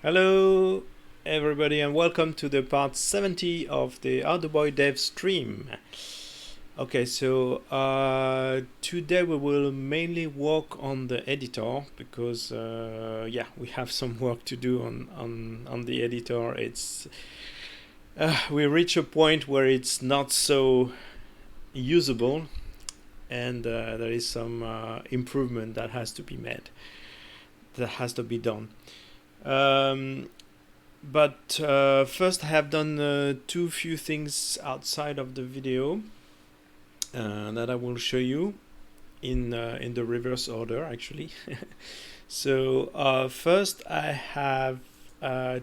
Hello everybody and welcome to the part 70 of the Arduboy dev stream. Okay, so today we will mainly work on the editor because yeah, we have some work to do on the editor. It's we reach a point where it's not so usable, and there is some improvement that has to be made, that has to be done. But first I have done two few things outside of the video that I will show you in the reverse order actually. So first I have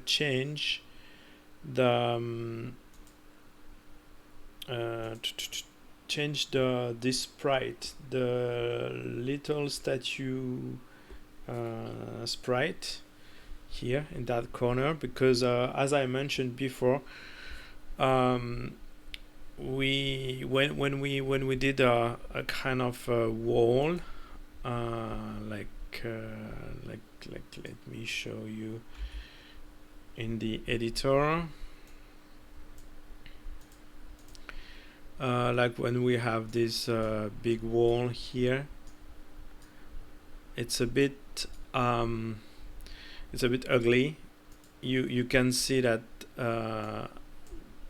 changed the this sprite, the little statue sprite here in that corner, because as I mentioned before, when we did a kind of wall, like let me show you in the editor. Like when we have this big wall here, it's a bit ugly. You can see that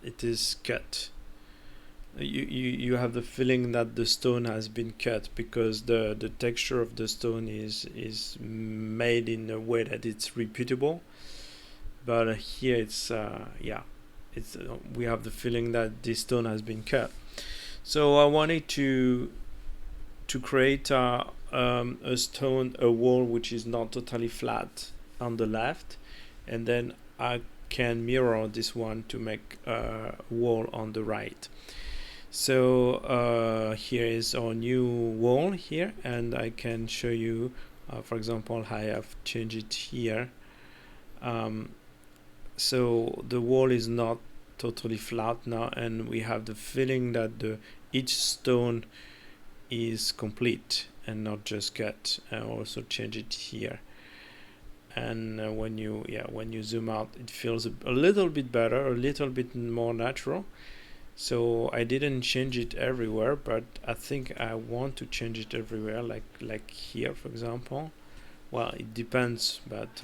it is cut. You have the feeling that the stone has been cut because the texture of the stone is made in a way that it's repeatable. But here it's we have the feeling that this stone has been cut. So I wanted to create a wall which is not totally flat on the left, and then I can mirror this one to make a wall on the right. So here is our new wall here, and I can show you for example, I have changed it here. So the wall is not totally flat now, and we have the feeling that each stone is complete and not just cut. I also change it here, and when you zoom out, it feels a little bit better, a little bit more natural. So I didn't change it everywhere, but I think I want to change it everywhere, like here for example. Well, it depends, but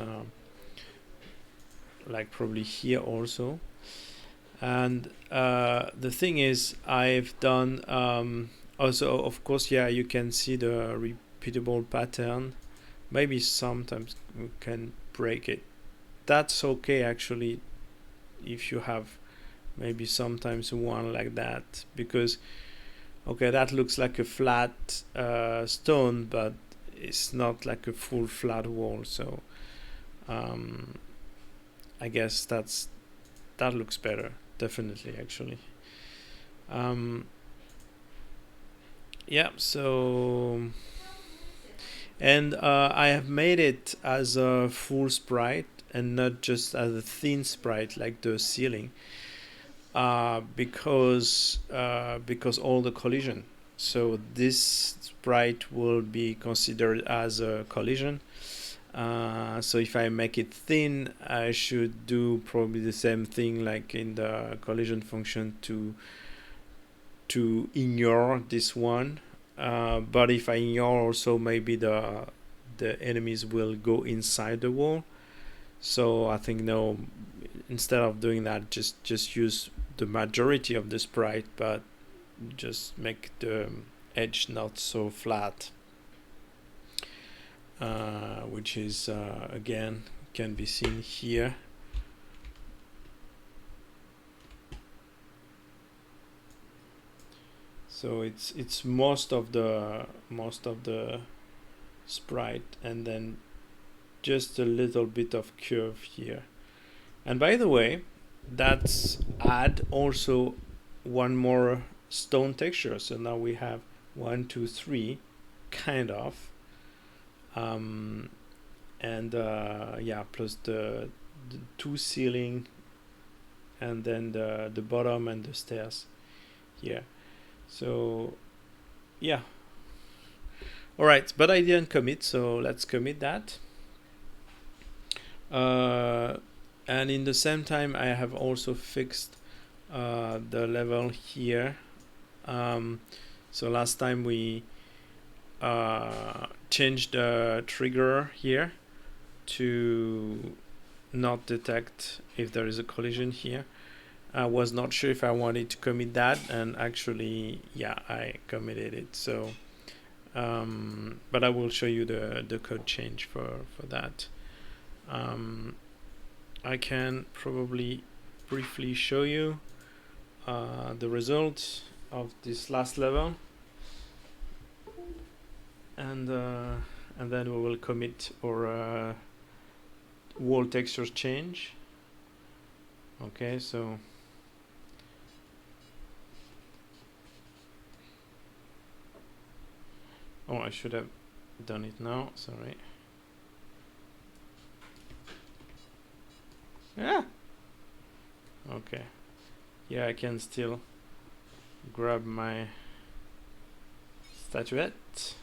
like probably here also. And the thing is, I've done also, of course, yeah, you can see the repeatable pattern. Maybe sometimes we can break it. That's okay actually, if you have maybe sometimes one like that, because okay, that looks like a flat stone, but it's not like a full flat wall. So I guess that looks better, definitely actually. Yeah, so, and I have made it as a full sprite and not just as a thin sprite like the ceiling, because all the collision. So this sprite will be considered as a collision. So if I make it thin, I should do probably the same thing like in the collision function to ignore this one. But if I ignore also, maybe the enemies will go inside the wall. So I think no, instead of doing that, just use the majority of the sprite, but just make the edge not so flat, which is again can be seen here. So it's most of the sprite, and then just a little bit of curve here. And by the way, that's add also one more stone texture. So now we have 1, 2, 3 kind of, and yeah, plus the two ceiling, and then the bottom and the stairs here. So yeah, all right, but I didn't commit, so let's commit that. And in the same time, I have also fixed the level here. So last time we changed the trigger here to not detect if there is a collision here. I was not sure if I wanted to commit that, and actually, yeah, I committed it. So, but I will show you the code change for that. I can probably briefly show you the results of this last level, and then we will commit our wall textures change. Okay, so I should have done it now, sorry. Yeah. Okay. Yeah, I can still grab my statuette.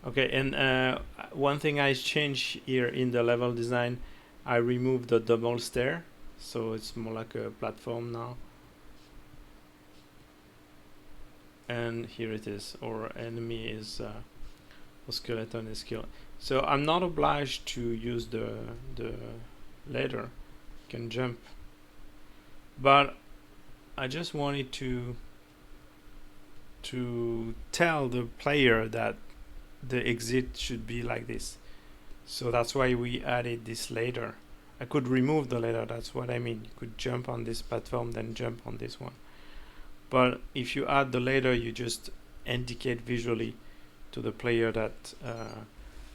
Okay, and one thing I changed here in the level design, I removed the double stair, so it's more like a platform now. And here it is, our enemy is or skeleton is killed. So I'm not obliged to use the ladder. I can jump, but I just wanted to tell the player that the exit should be like this. So that's why we added this ladder. I could remove the ladder, that's what I mean. You could jump on this platform, then jump on this one. But if you add the ladder, you just indicate visually to the player that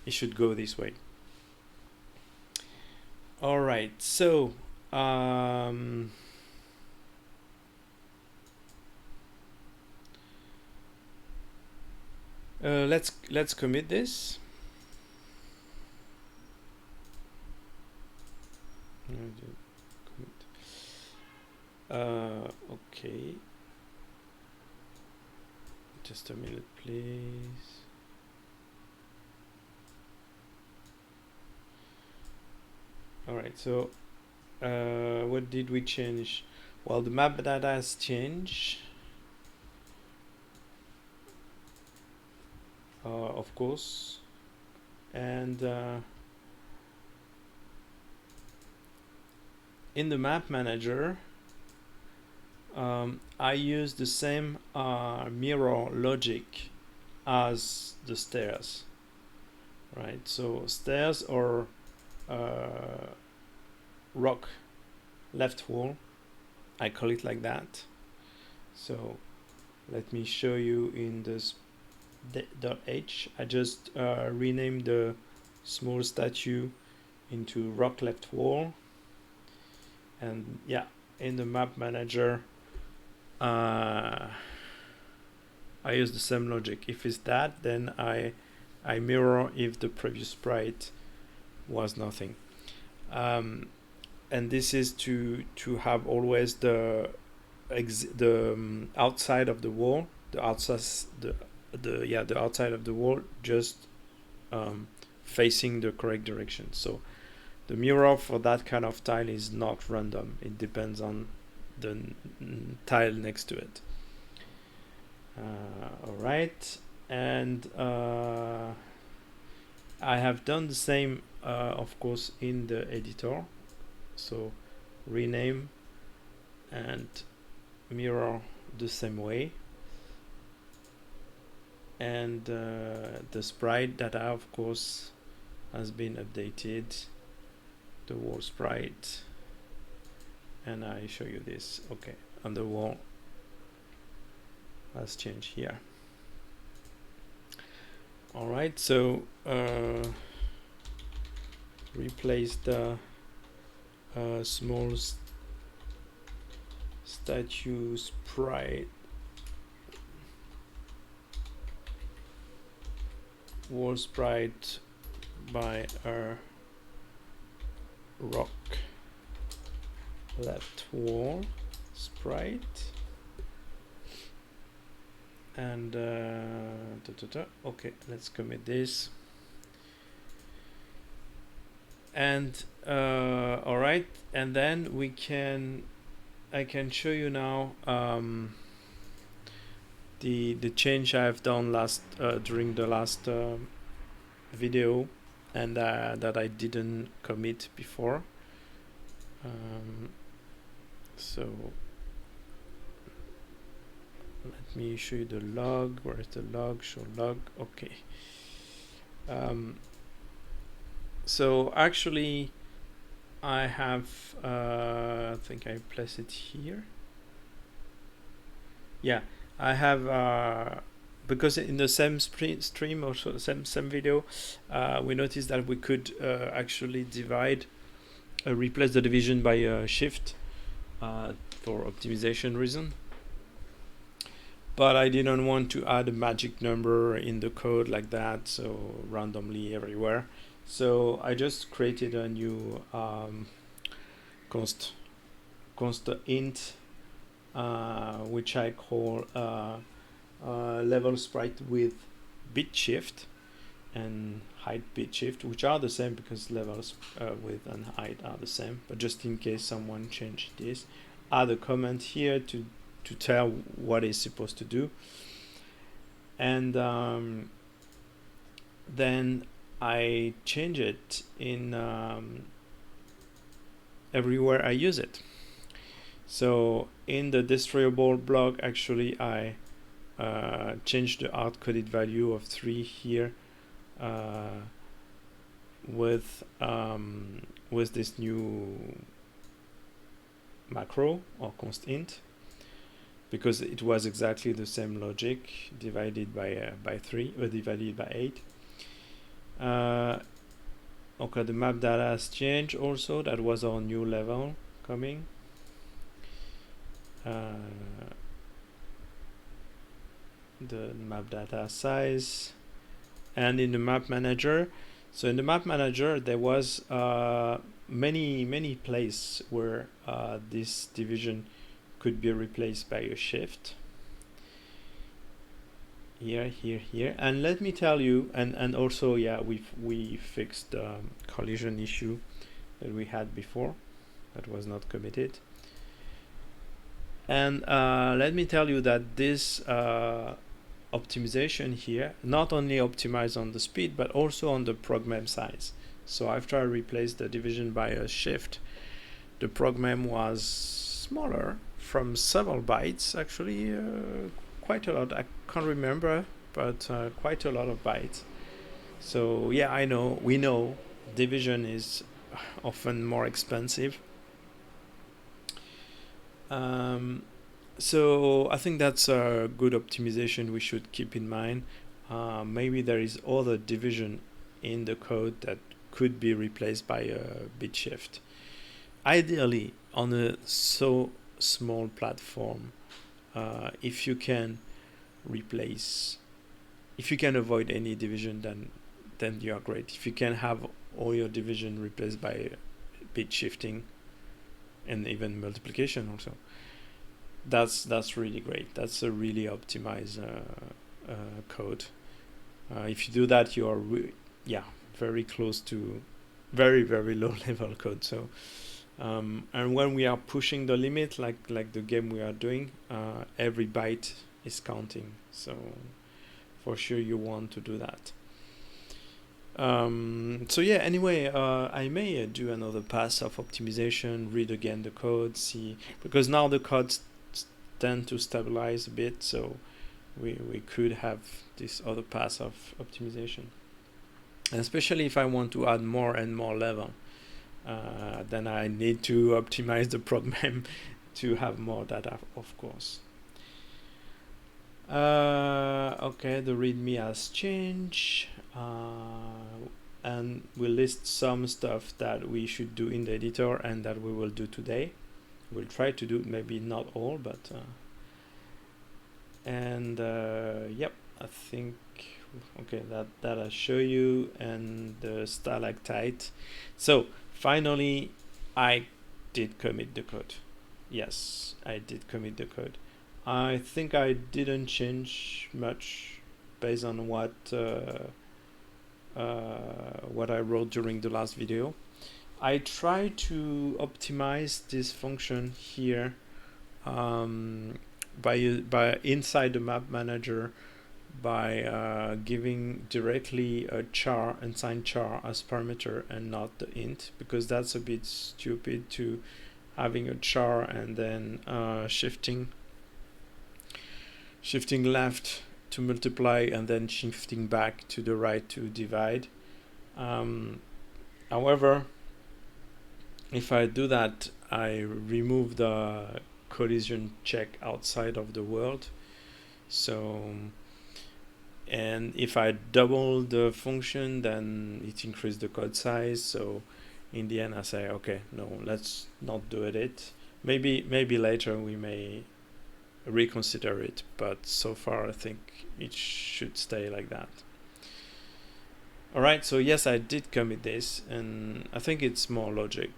it should go this way. All right, so let's commit this. Okay. Just a minute, please. All right, so what did we change? Well, the map data has changed. Of course. And in the map manager, I use the same mirror logic as the stairs, right? So stairs are rock left wall, I call it like that. So let me show you in this .h. I just renamed the small statue into rock left wall, and yeah, in the map manager I use the same logic. If it's that, then I mirror if the previous sprite was nothing. And this is to have always the outside of the wall, the outside of the wall just facing the correct direction. So the mirror for that kind of tile is not random. It depends on the tile next to it. All right, and I have done the same, of course, in the editor. So rename and mirror the same way. And the sprite data, of course, has been updated, the wall sprite, and I show you this. Okay, on the wall has changed here. All right, so replace the small statue sprite wall sprite by a rock left wall sprite. And okay, let's commit this. And all right, and then I can show you now the change I've done during the last video, and that I didn't commit before. So let me show you the log. Where is the log? Show log. Okay. So actually, I have I think I place it here. Yeah, I have because in the same stream or so, same video, we noticed that we could actually divide, replace the division by a shift for optimization reason. But I didn't want to add a magic number in the code like that, so randomly everywhere. So I just created a new const int, which I call level sprite with bit shift and height bit shift, which are the same because levels width and height are the same. But just in case someone changed this, add a comment here to tell what it's supposed to do. And then I change it in everywhere I use it. So in the destroyable block, actually I changed the hard-coded value of 3 here with this new macro or const int, because it was exactly the same logic, divided by 3 or divided by 8. Okay, the map data has changed also. That was our new level coming. The map data size, and in the map manager. So in the map manager, there was many places where this division could be replaced by a shift. Here, and let me tell you, and also, yeah, we fixed the collision issue that we had before that was not committed. And let me tell you that this optimization here not only optimize on the speed but also on the prog_mem size. So after I replaced the division by a shift, the prog_mem was smaller from several bytes, actually quite a lot. I can't remember, but quite a lot of bytes. So yeah, we know division is often more expensive. So I think that's a good optimization we should keep in mind. Maybe there is other division in the code that could be replaced by a bit shift. Ideally, on a so small platform, if you can avoid any division, then you are great. If you can have all your division replaced by bit shifting and even multiplication also, that's really great. That's a really optimized code. If you do that, you are very close to very low level code. So and when we are pushing the limit, like the game we are doing, every byte is counting. So for sure you want to do that. So yeah, anyway, I may do another pass of optimization, read again the code, see, because now the codes tend to stabilize a bit, so we could have this other pass of optimization. And especially if I want to add more and more level, then I need to optimize the prog_mem to have more data, of course. Okay, the readme has changed, and we list some stuff that we should do in the editor and that we will do today. We'll try to do maybe not all, but yep, I think okay, that I show you, and the stalactite. So finally I did commit the code. Yes, I did commit the code. I think I didn't change much based on what I wrote during the last video. I try to optimize this function here by inside the map manager by giving directly a char, unsigned char, as parameter and not the int, because that's a bit stupid to having a char and then shifting left to multiply and then shifting back to the right to divide. However, if I do that, I remove the collision check outside of the world. So, and if I double the function, then it increases the code size. So in the end I say, okay, no, let's not do it. Maybe later we may reconsider it, but so far I think it should stay like that. Alright, so yes, I did commit this, and I think it's more logic.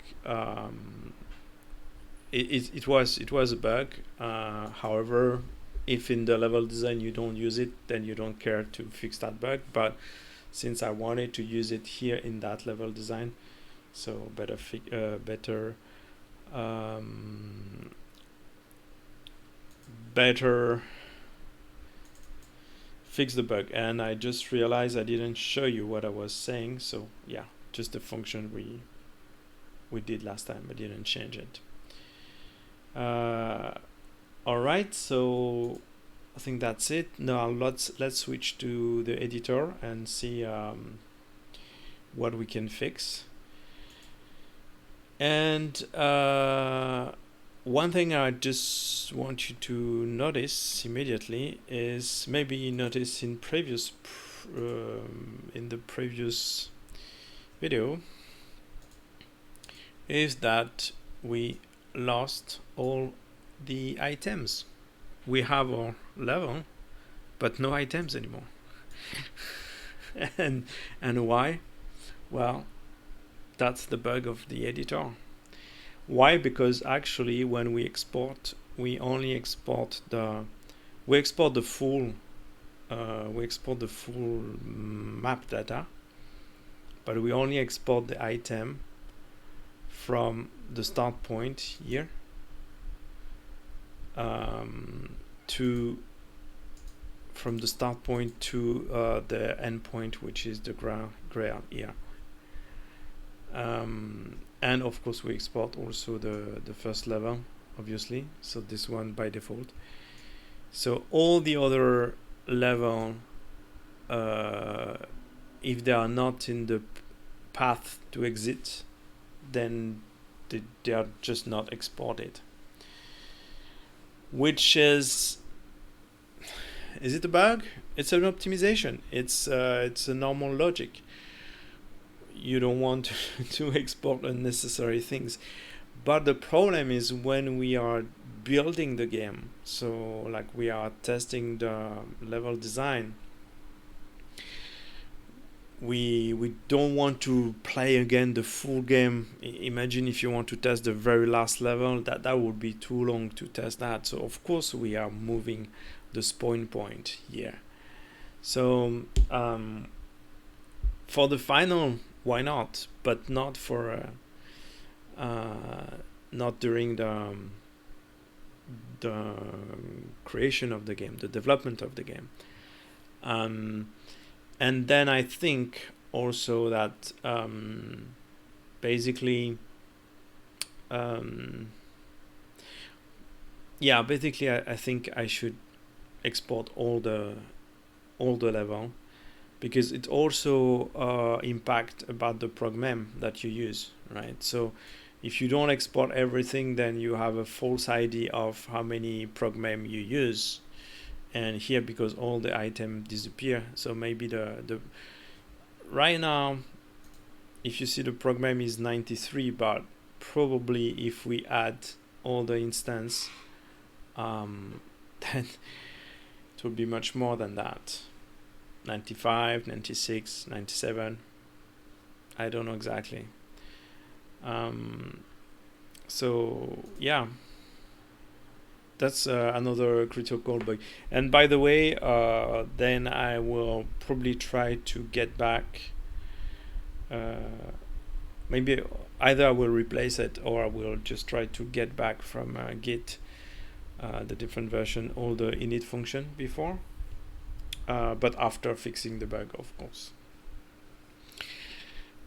It was a bug. However, if in the level design you don't use it, then you don't care to fix that bug. But since I wanted to use it here in that level design, so better fix the bug. And I just realized I didn't show you what I was saying. So yeah, just the function we did last time. I didn't change it. All right, so I think that's it. Now let's switch to the editor and see what we can fix. And one thing I just want you to notice immediately is, maybe you noticed in the previous video, is that we lost all the items. We have our level, but no items anymore. and why? Well, that's the bug of the editor. Why? Because actually when we export, we only export the full map data, but we only export the item from the start point here from the start point to the end point, which is the ground here. And of course we export also the first level, obviously, so this one by default. So all the other level, if they are not in the path to exit, then they are just not exported. Which is it a bug? It's an optimization. It's a normal logic. You don't want to export unnecessary things. But the problem is when we are building the game, so like we are testing the level design, we don't want to play again the full game. Imagine if you want to test the very last level, that would be too long to test that. So of course we are moving the spawn point here. So for the final, why not? But not for not during the creation of the game, the development of the game. And then I think also that basically I think I should export all the level, because it also impact about the progmem that you use, right? So if you don't export everything, then you have a false idea of how many progmem you use. And here, because all the items disappear, so maybe the right now, if you see the progmem is 93, but probably if we add all the instance, then it will be much more than that. 95, 96, 97. I don't know exactly. So yeah. that's another critical bug. And by the way, then I will probably try to get back. Maybe either I will replace it or I will just try to get back from Git the different version, all the init function before, but after fixing the bug, of course.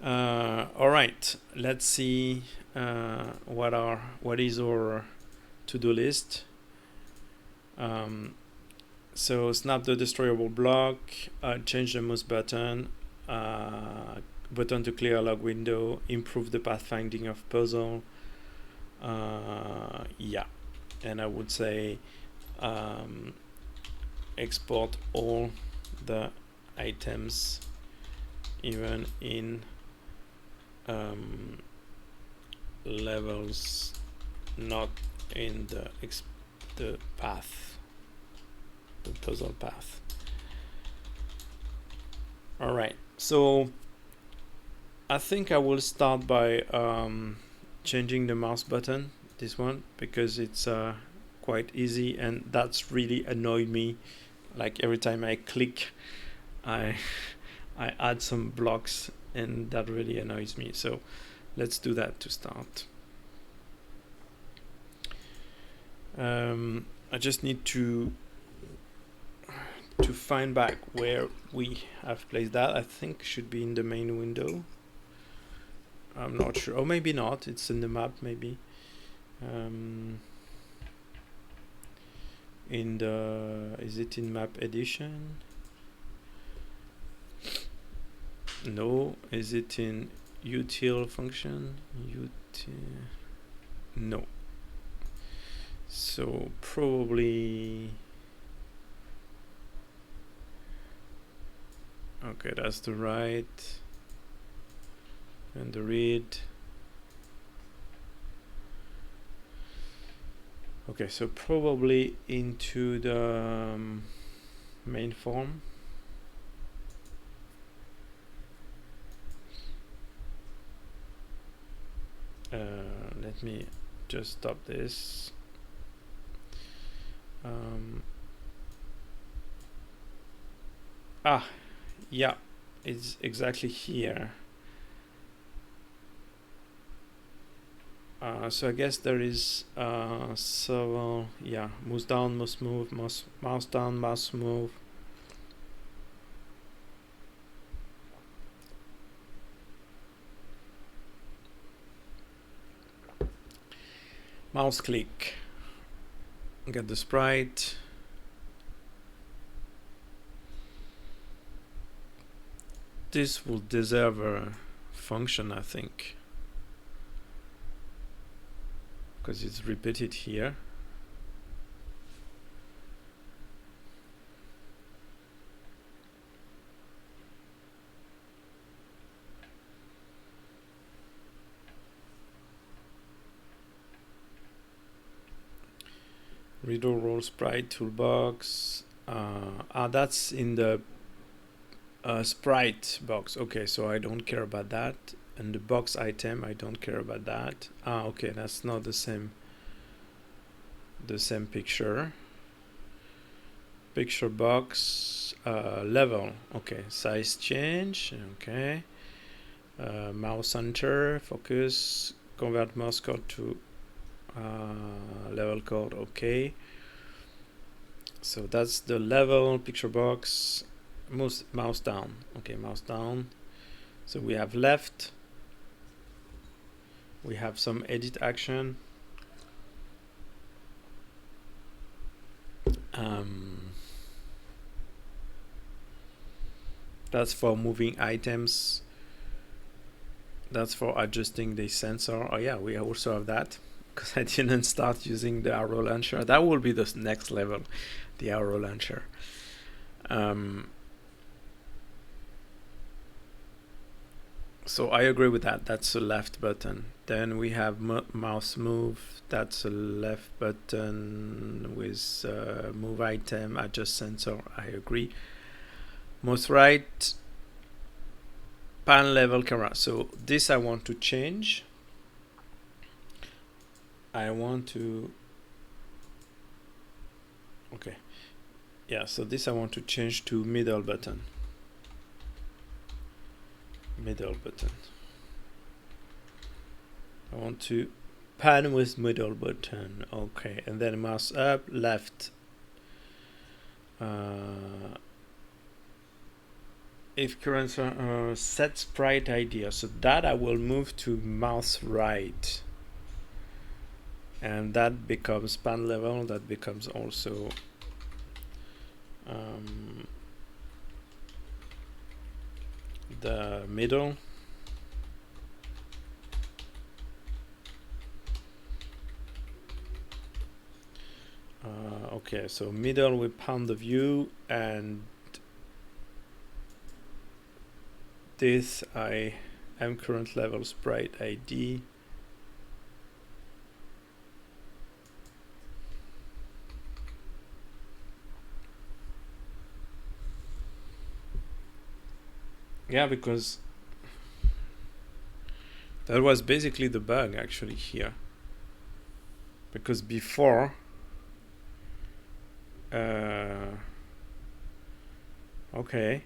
All right, let's see what is our to-do list. So snap the destroyable block, change the mouse button, button to clear log window, improve the pathfinding of puzzle. Yeah, and I would say export all the items, even in levels not in the path, the puzzle path. All right, so I think I will start by changing the mouse button, this one, because it's quite easy, and that's really annoyed me. Like every time I click, I add some blocks, and that really annoys me. So let's do that to start. I just need to find back where we have placed that. I think should be in the main window. I'm not sure. Oh, maybe not. It's in the map, maybe. In the, is it in map edition? No. Is it in util function? No. So probably, okay, that's the write and the read. Okay, so probably into the main form. Let me just stop this. Yeah, it's exactly here. So I guess there is several, yeah, mouse down, mouse move, mouse down, mouse move. Mouse click, get the sprite. This will deserve a function, I think, because it's repeated here. Redo roll sprite toolbox. That's in the sprite box. Okay, so I don't care about that. And the box item, I don't care about that. Okay, that's not the same picture. Picture box, level. Okay, size change. Okay, mouse center, focus, convert mouse code to level code. Okay, so that's the level. Picture box, mouse down. Okay, mouse down. So we have left, we have some edit action. That's for moving items. That's for adjusting the sensor. Oh yeah, we also have that, because I didn't start using the arrow launcher. That will be the next level, the arrow launcher. So I agree with that. That's a left button. Then we have mouse move. That's a left button with move item, adjust sensor. I agree. Mouse right, pan level camera. So this I want to change. I want to Okay, yeah, so this I want to change to middle button. Middle button. I want to pan with middle button. Okay, and then mouse up, left. If current set sprite idea, so that I will move to mouse right, and that becomes pan level. That becomes also the middle. Okay, so middle we pan the view, and this I am current level sprite ID. Yeah, because that was basically the bug actually here. Because before, okay,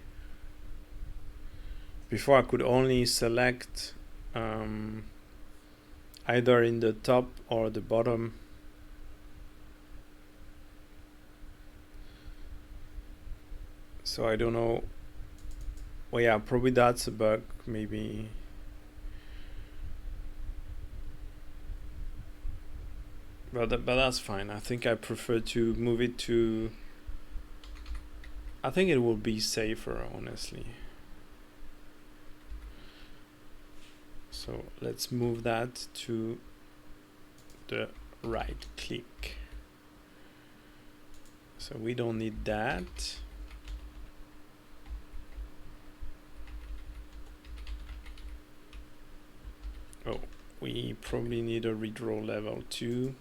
before I could only select either in the top or the bottom. So I don't know. Well, yeah, probably that's a bug, maybe. But that's fine. I think I prefer to move it to. I think it will be safer, honestly. So let's move that to the right click. So we don't need that. Oh, we probably need a redraw level too.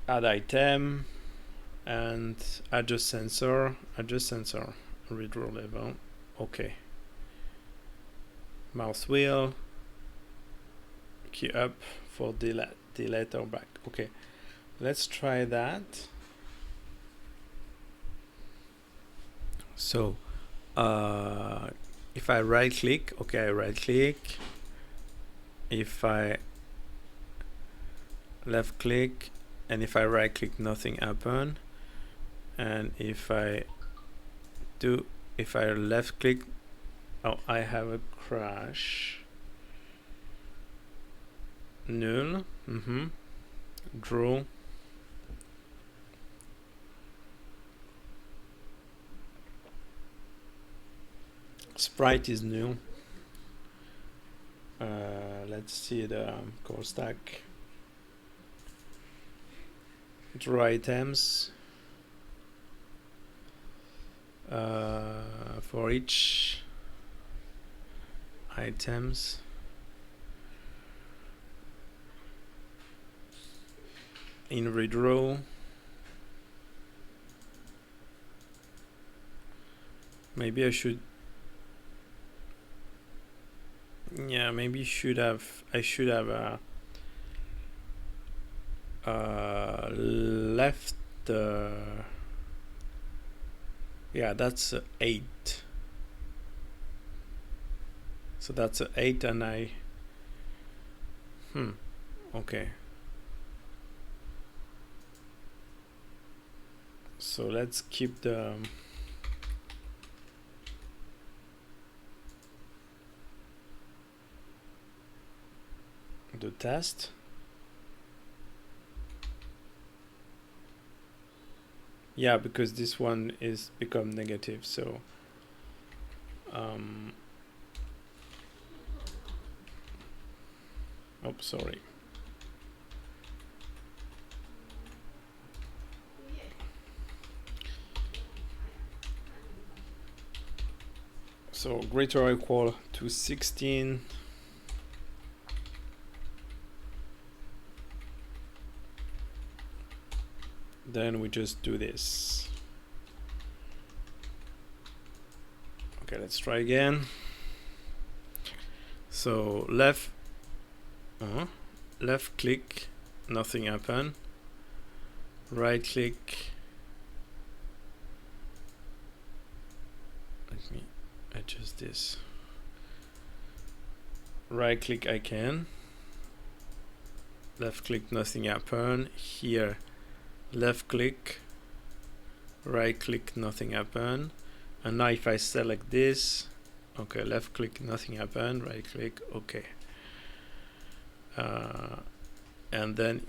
Add item and adjust sensor, redraw level. Okay. Mouse wheel, key up for delete or back. Okay, let's try that. So if I right click, okay, I right click. If I left click, and if I right click, nothing happen. And if I left click, oh, I have a crash. Null. Draw. Sprite is null. Let's see the core stack. Draw items. For each items. In redraw. Maybe I should. Yeah, maybe I should have left the. Yeah, that's 8. So that's 8, and I. Okay. So let's keep the. The test. Yeah, because this one is become negative, so oh, sorry. So greater or equal to 16. Then we just do this. Okay, let's try again. So left click, nothing happen. Right click. Let me adjust this. Right click, I can. Left click, nothing happen. Here, left click, right click, nothing happen. And now if I select this, okay, left click, nothing happen. Right click, okay. And then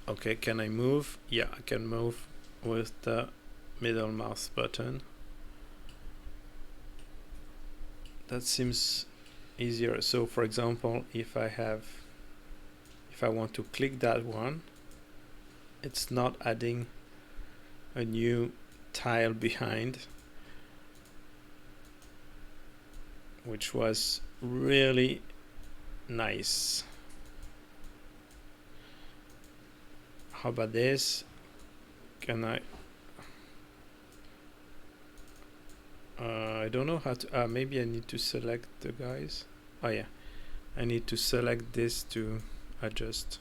okay, can I move? Yeah, I can move with the middle mouse button. That seems easier. So for example, if I want to click that one, it's not adding a new tile behind, which was really nice. How about this? Can I don't know how to maybe I need to select the guys. Oh yeah, I need to select this to adjust.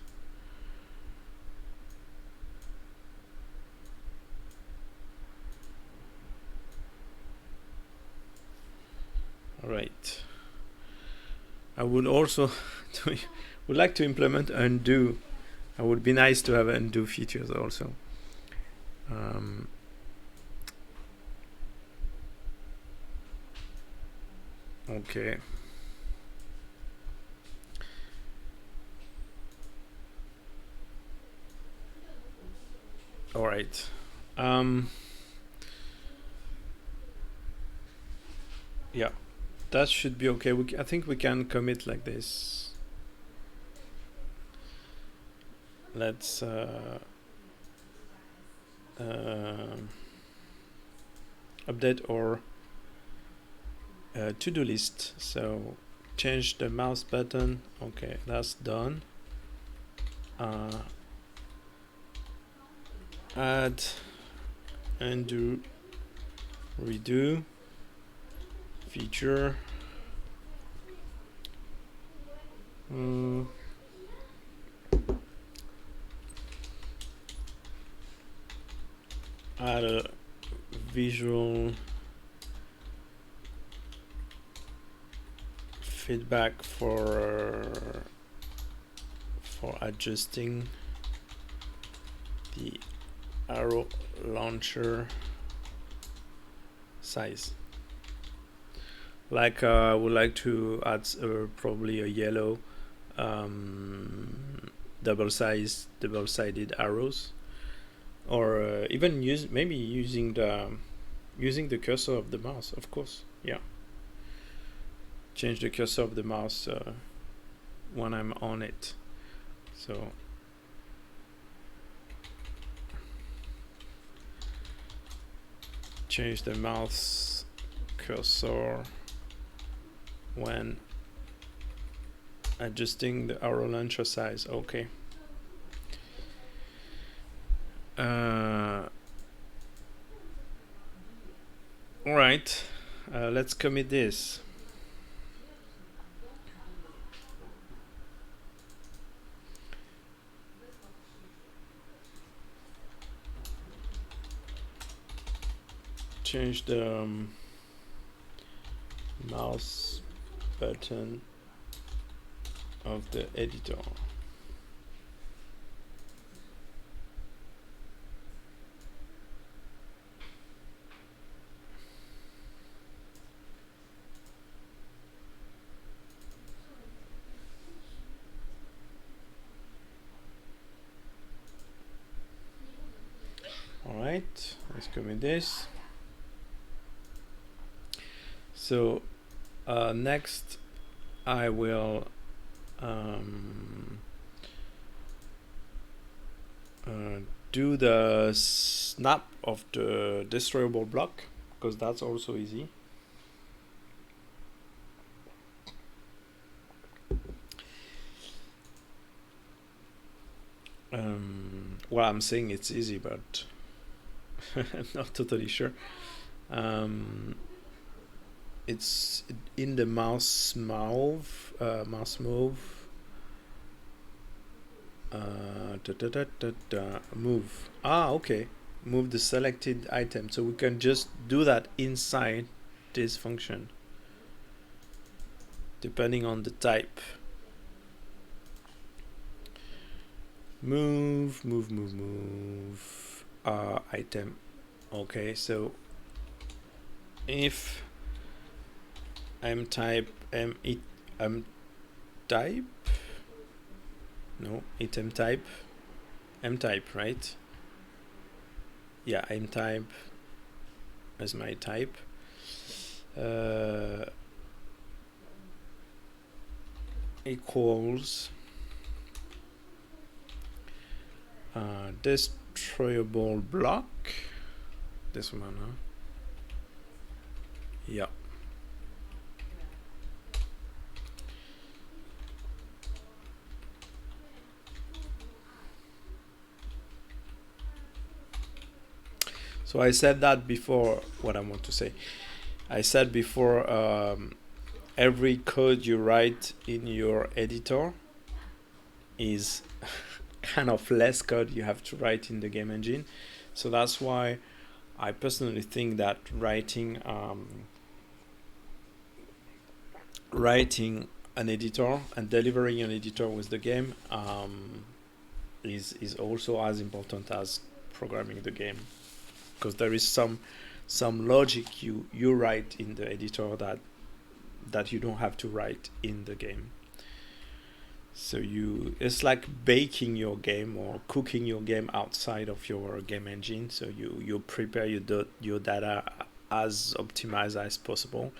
All right, I would also would like to implement undo. It would be nice to have undo features also. Okay. All right. Yeah, that should be okay. I think we can commit like this. Let's update our to-do list. So change the mouse button. Okay, that's done. Add, undo, redo, feature. Add a visual feedback for adjusting the arrow launcher size. Like I would like to add probably a yellow double-sided arrows, or even using the cursor of the mouse, of course. Yeah, change the cursor of the mouse when I'm on it. So change the mouse cursor when adjusting the arrow launcher size. Okay. All right, let's commit this. Change the mouse button of the editor. All right, let's commit this. So next I will do the snap of the destroyable block, because that's also easy. Well, I'm saying it's easy, but I'm not totally sure. it's in the mouse move. Move. Okay. Move the selected item. So we can just do that inside this function, depending on the type. Move. Item. Okay. So if m type item type, m type, right? Yeah, m type as my type. Equals destroyable block. This one, huh? Yeah. So I said that before. What I want to say, I said before, every code you write in your editor is kind of less code you have to write in the game engine. So that's why I personally think that writing an editor and delivering an editor with the game is also as important as programming the game, because there is some logic you write in the editor that you don't have to write in the game. So it's like baking your game or cooking your game outside of your game engine. So you prepare your data as optimized as possible,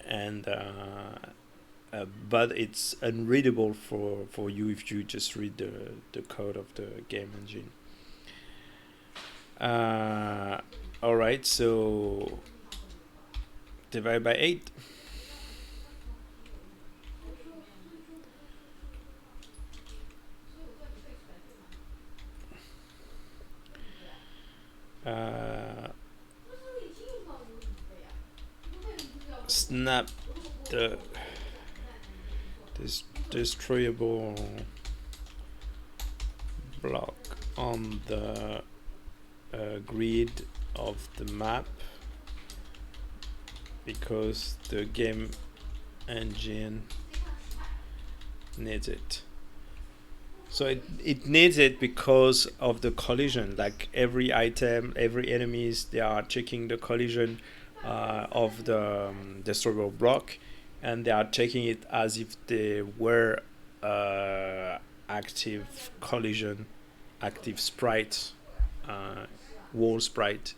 and but it's unreadable for you if you just read the code of the game engine. All right, so divide by 8. Snap the destroyable block on the grid of the map, because the game engine needs it. So it needs it because of the collision. Like every item, every enemies, they are checking the collision of the destroyable block, and they are checking it as if they were active collision, active sprite, wall sprite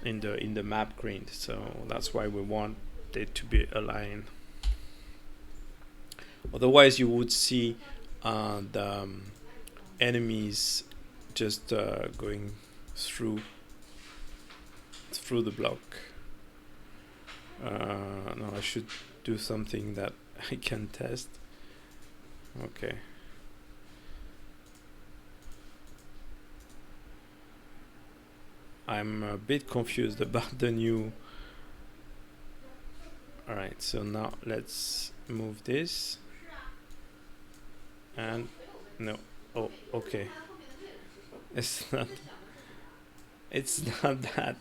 in the map grid. So that's why we want it to be aligned. Otherwise, you would see the enemies just going through the block. No, I should do something that I can test. Okay. I'm a bit confused about the new. Alright, so now let's move this. And no. Oh, okay. It's not that.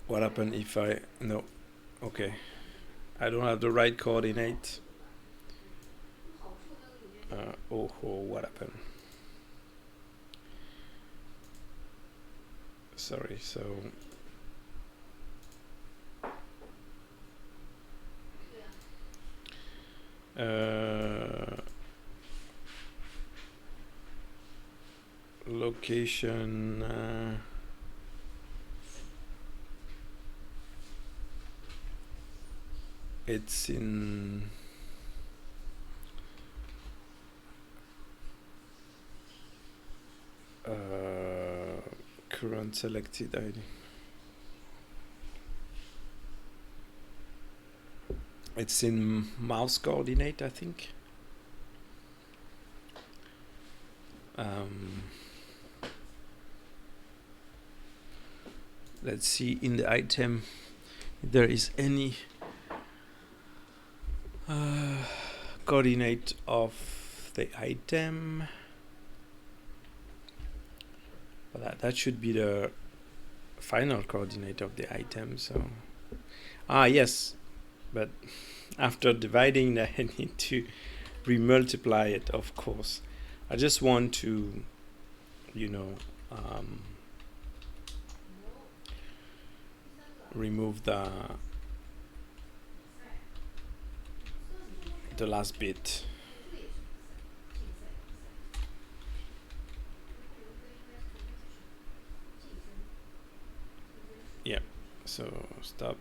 What happened if I no? Okay, I don't have the right coordinate. What happened? Sorry. So location. It's in current selected ID. It's in mouse coordinate, I think. Let's see in the item if there is any coordinate of the item. But that should be the final coordinate of the item. So yes, but after dividing I need to remultiply it, of course. I just want to, remove the last bit. Yeah, so stop.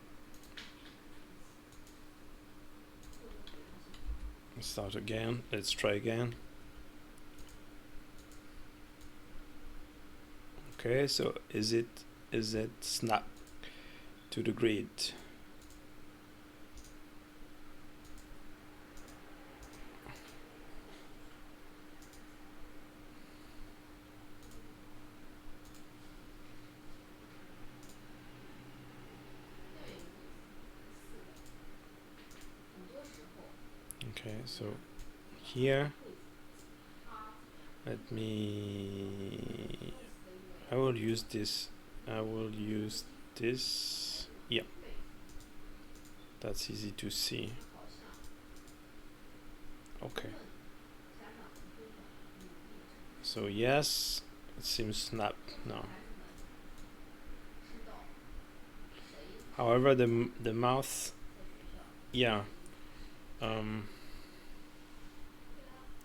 Start again. Let's try again. Okay, so is it snap to the grid? Okay, so here let me I will use this. Yeah, that's easy to see. Okay, so yes, it seems snap now. However, the mouth, yeah,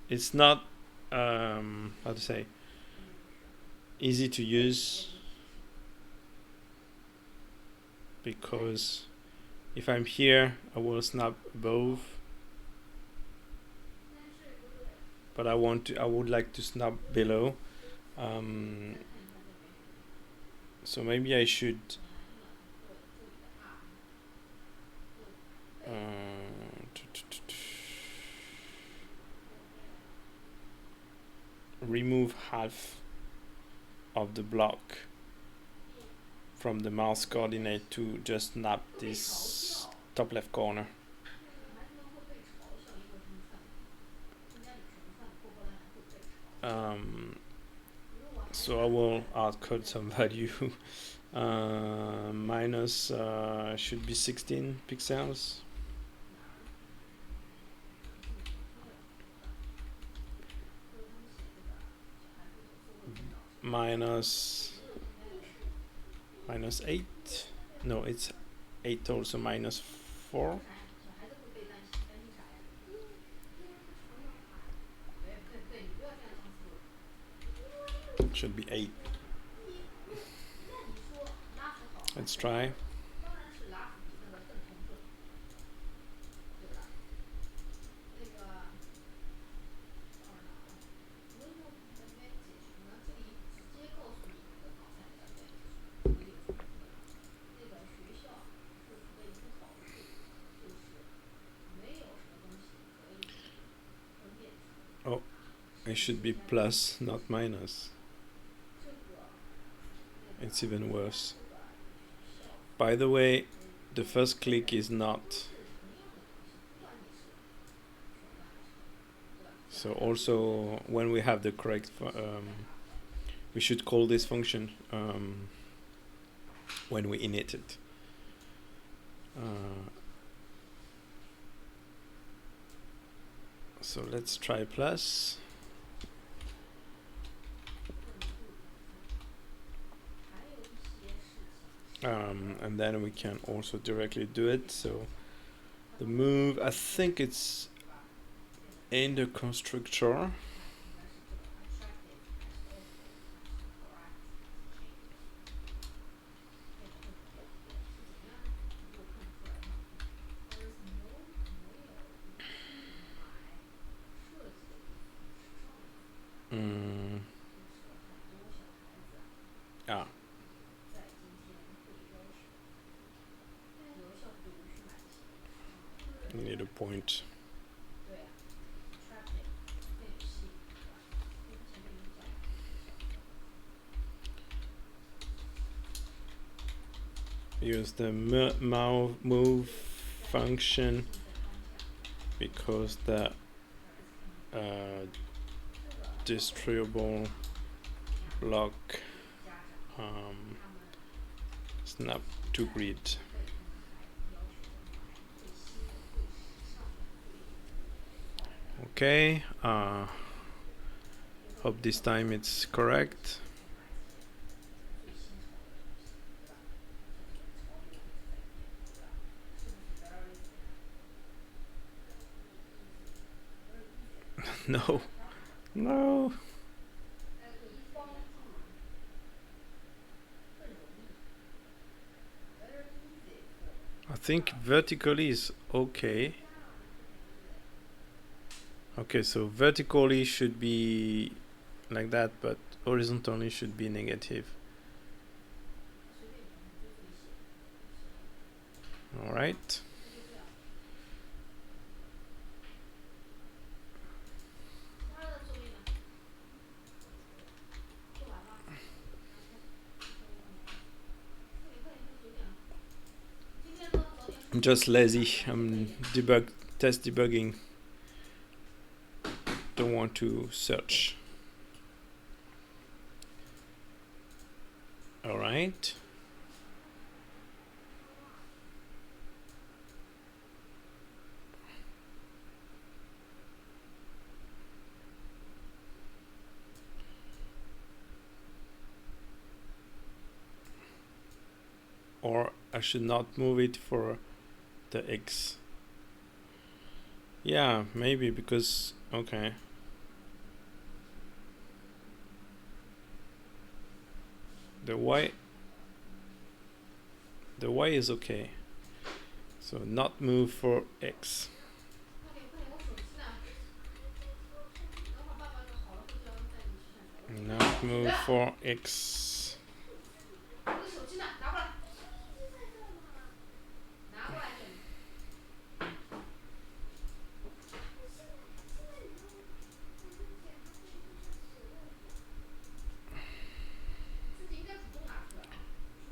it's not how to say, easy to use, because if I'm here I will snap above, but I would like to snap below. So maybe I should remove half of the block from the mouse coordinate to just snap this top left corner. So I will outcode some value. Minus should be 16 pixels. Minus 8. No, it's 8 also, minus 4. Should be 8. Let's try. Oh, it should be plus, not minus. It's even worse. By the way, the first click is not. So also when we have the correct, we should call this function when we init it. So let's try plus. And then we can also directly do it. So the move, I think it's in the constructor. You need a point. use the move function because the distributable block snap to grid. Okay, hope this time it's correct. No, no. I think vertically is okay. Okay, so vertically should be like that, but horizontally should be negative. All right. I'm just lazy. I'm test debugging. Don't want to search. All right. Or I should not move it for the X. Yeah, maybe because, okay. The Y is okay. So not move for X. Not move for X.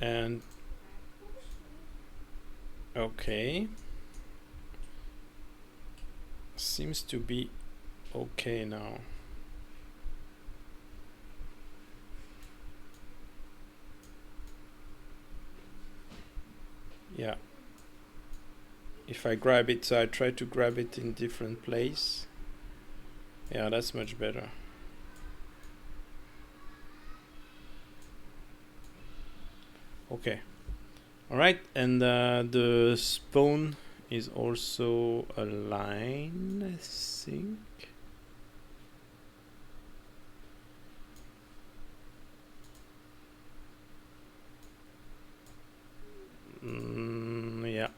And okay, seems to be okay now. Yeah, if I grab it, so I try to grab it in different place. Yeah, that's much better. Okay, all right, and the spawn is also a line, I think. Yeah.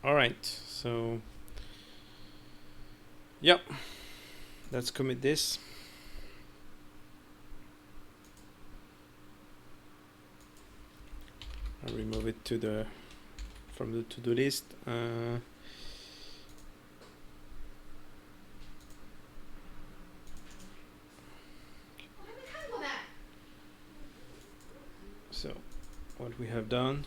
All right, so yep, let's commit this. I'll remove it to from the to-do list. So what we have done,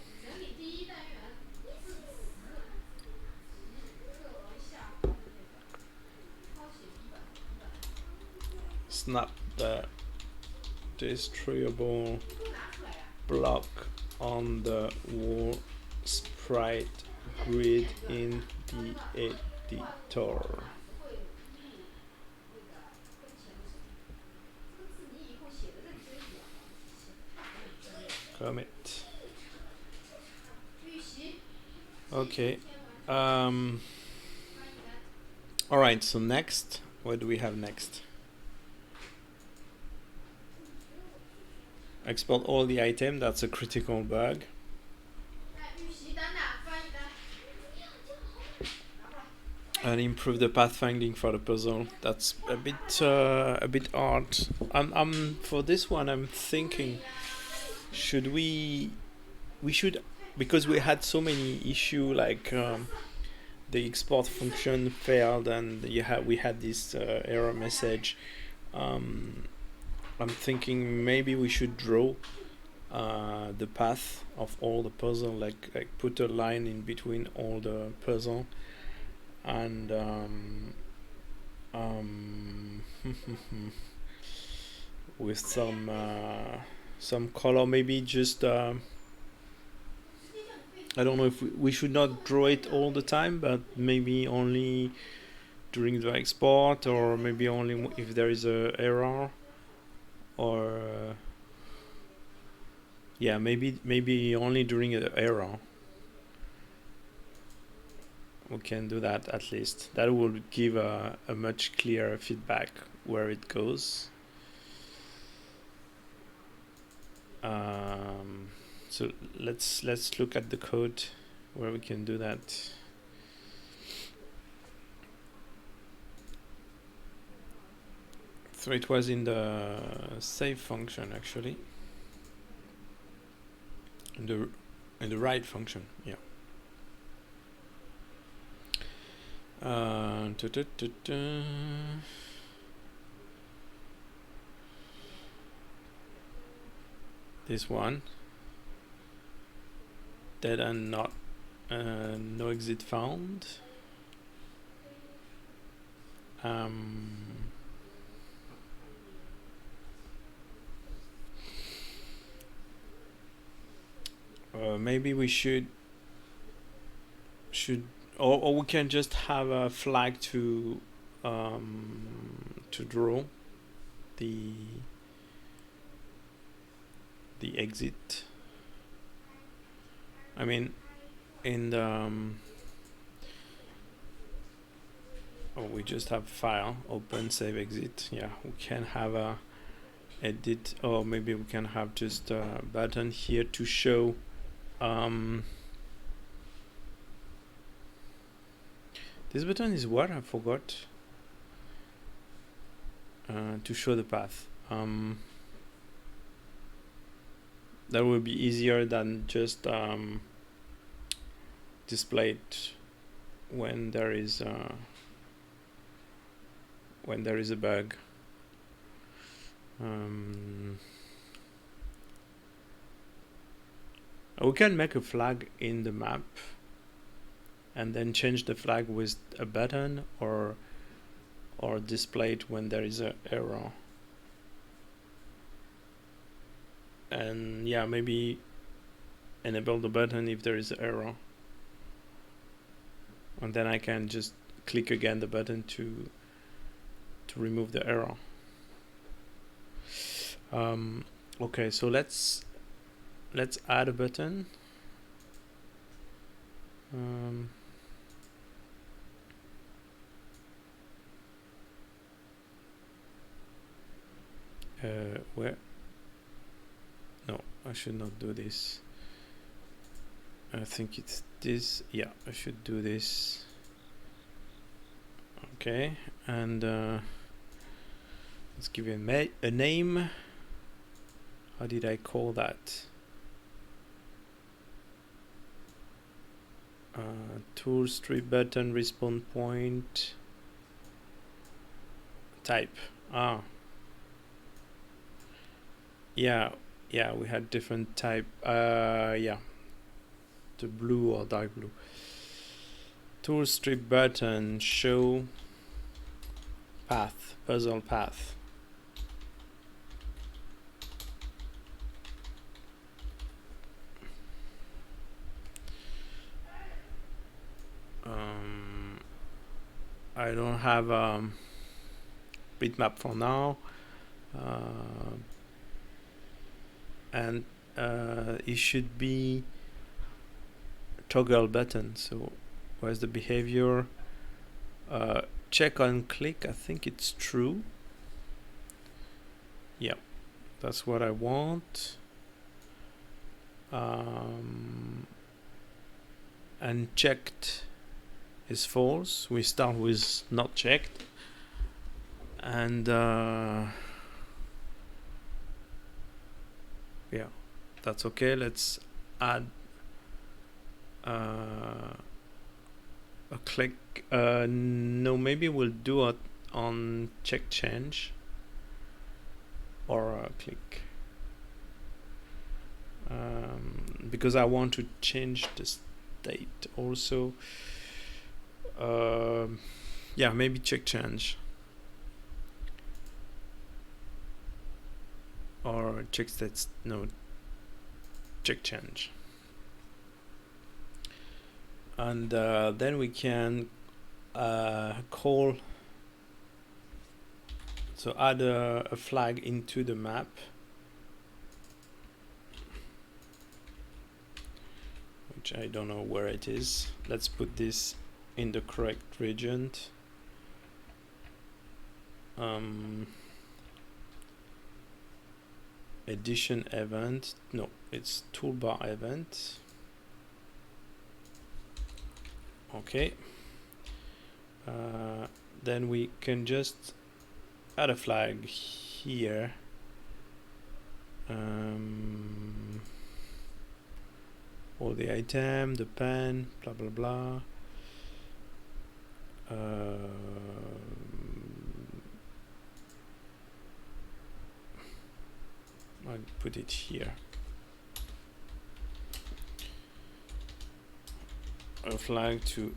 snap the distributable block on the wall sprite grid in the editor. Commit. Okay. All right, so next, what do we have next? Export all the item, that's a critical bug. And improve the pathfinding for the puzzle. That's a bit hard. I'm for this one. I'm thinking, should we should, because we had so many issue, like the export function failed, and we had this error message. I'm thinking maybe we should draw the path of all the puzzle, like put a line in between all the puzzle, and with some color, maybe just I don't know if we should not draw it all the time, but maybe only during the export, or maybe only if there is a error, or yeah, maybe only during an error. We can do that at least. That will give a much clearer feedback where it goes. So let's look at the code where we can do that. So it was in the save function actually. In the write function, yeah. This one, dead and not no exit found. Maybe we should or we can just have a flag to draw the exit. I mean, in the we just have file open save exit. Yeah, we can have a edit, or maybe we can have just a button here to show this button is what? I forgot. To show the path. That would be easier than just display it when there is a bug. We can make a flag in the map and then change the flag with a button, or display it when there is an error. And yeah, maybe enable the button if there is an error, and then I can just click again the button to remove the error. Okay, so let's add a button. Where? No, I should not do this. I think it's this. Yeah, I should do this. Okay, and let's give it a name. How did I call that? Tool strip button respawn point type. Yeah, we had different type. Yeah, the blue or dark blue. Tool strip button show path, puzzle path. I don't have bitmap for now, and it should be toggle button. So where's the behavior? Check on click. I think it's true. Yeah, that's what I want. And checked is false. We start with not checked, and yeah, that's okay. Let's add a click. No, maybe we'll do it on check change. or click, because I want to change the state also. Yeah, maybe check change or check state. No, check change. And then we can call, so add a flag into the map, which I don't know where it is. Let's put this in the correct region. Edition event, no, it's toolbar event. Okay. Then we can just add a flag here. All the item, the pen, blah blah blah. I'll put it here. A flag to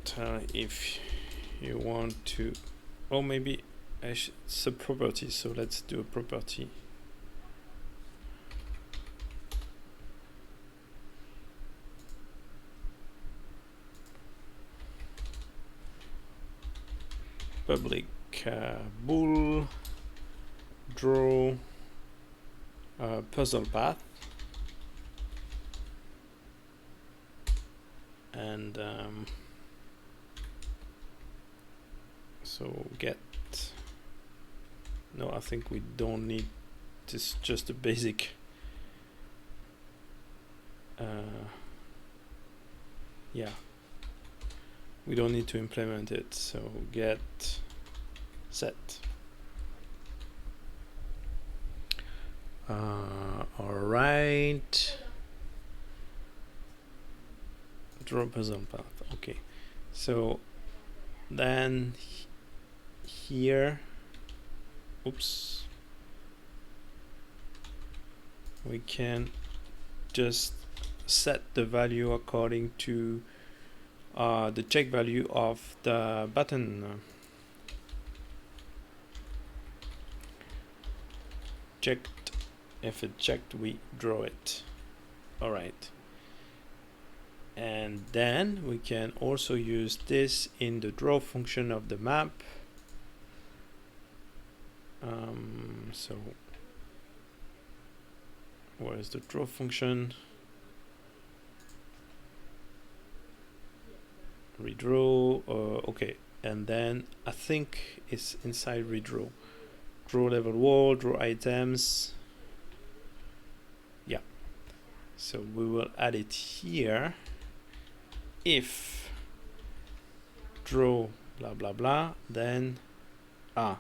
tell if you want to, or maybe it's a property, so let's do a property. Public bool draw puzzle path, and so get, no, I think we don't need this, just a basic yeah, we don't need to implement it, so get set. All right, draw puzzle path. Okay, so then here, oops, we can just set the value according to the check value of the button. Checked. If it checked, we draw it. All right. And then we can also use this in the draw function of the map. So where is the draw function? Redraw. Okay, and then I think it's inside redraw. Draw level wall, draw items. Yeah, so we will add it here. If draw blah blah blah, then I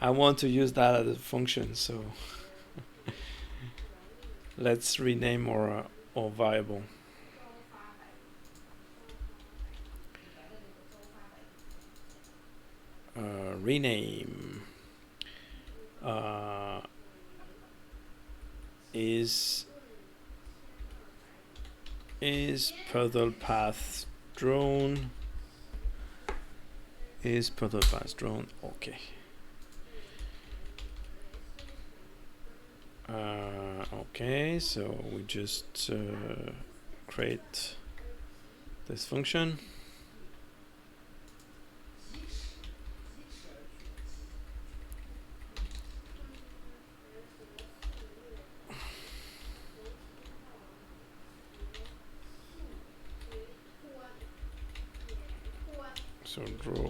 want to use that as a function, so let's rename our variable. Rename is puzzle path drawn. Is puzzle path drawn? Okay. Okay, so we just create this function. So draw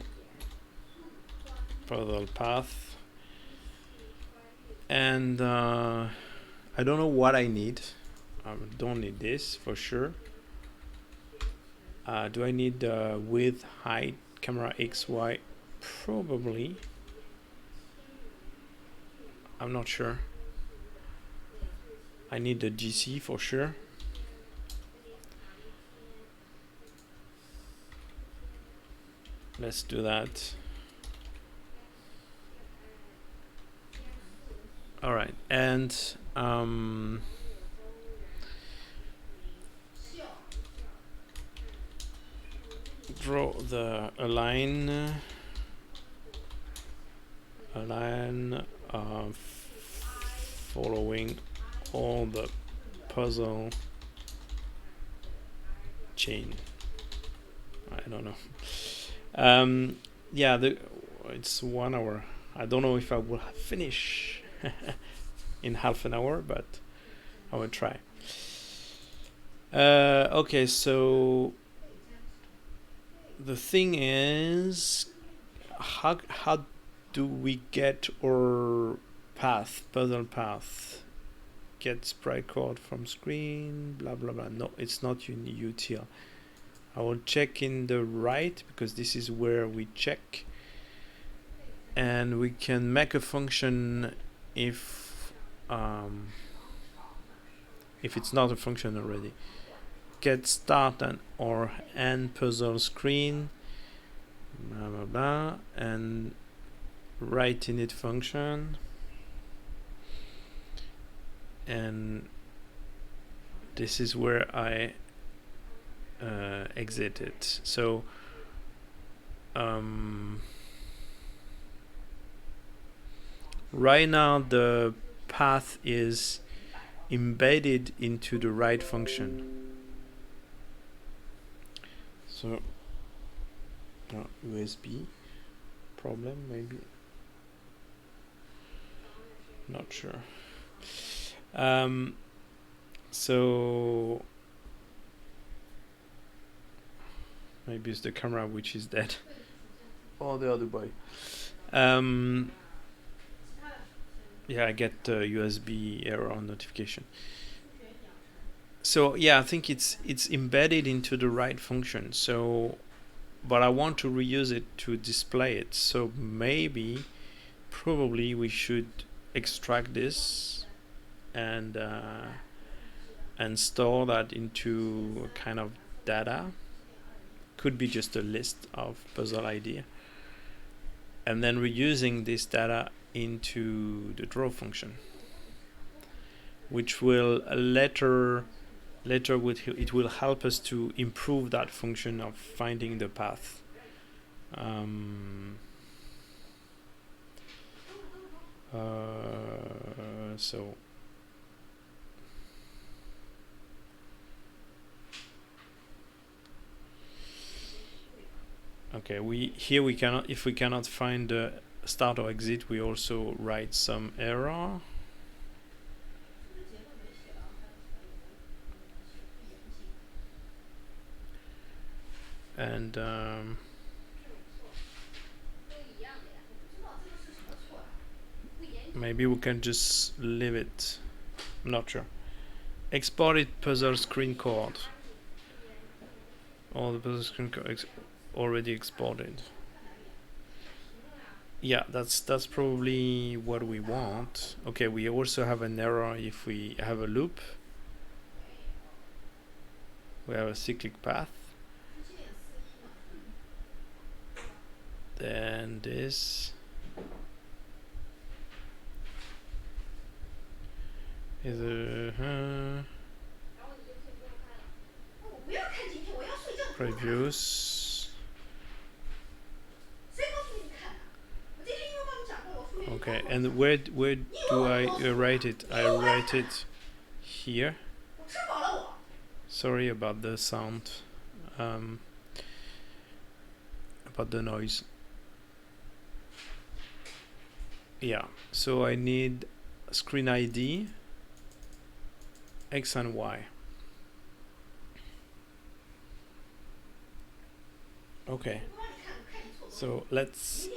puzzle path, and I don't know what I need. I don't need this for sure. Do I need width, height, camera X, Y? Probably. I'm not sure. I need the GC for sure. Let's do that. All right, and draw a line following all the puzzle chain. I don't know. Yeah, it's 1 hour. I don't know if I will finish in half an hour, but I will try. Okay, so the thing is, how do we get our puzzle path? Get sprite code from screen, blah blah blah. No, it's not util. I will check in the right, because this is where we check, and we can make a function if it's not a function already. Get start and or end puzzle screen, blah blah blah, and write init function, and this is where I exit it. So right now the path is embedded into the write function. So USB problem, maybe, not sure. So maybe it's the camera which is dead, or the Arduboy. Yeah, I get USB error notification. So yeah, I think it's embedded into the write function. So, but I want to reuse it to display it. So probably we should extract this and store that into a kind of data. Could be just a list of puzzle idea, and then reusing this data into the draw function, which will later it will help us to improve that function of finding the path. So okay, we cannot, if we cannot find the start or exit, we also write some error. And maybe we can just leave it. I'm not sure. Exported puzzle screen code. All the puzzle screen code already exported. Yeah, that's probably what we want. Okay, we also have an error if we have a loop. We have a cyclic path. Then this is a previews. Okay, and where do I write it? I write it here. Sorry about the sound, about the noise. Yeah, so I need screen ID, X and Y. Okay, so let's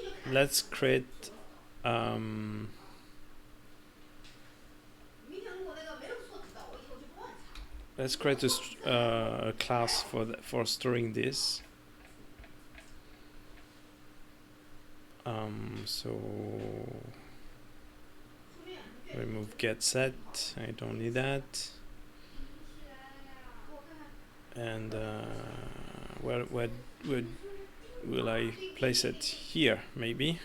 create let's create a class for storing this. So remove get set. I don't need that. And where will I place it? Here, maybe.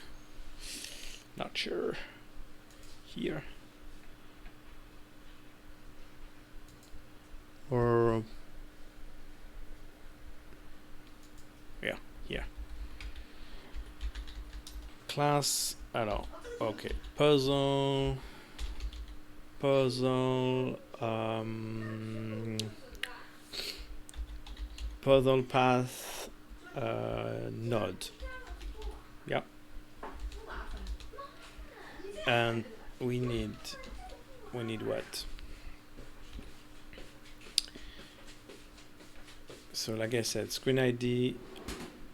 Not sure. Here. or yeah, here. Class, I don't know. Okay, puzzle, puzzle path, node. Yeah, and we need what? So like I said, screen ID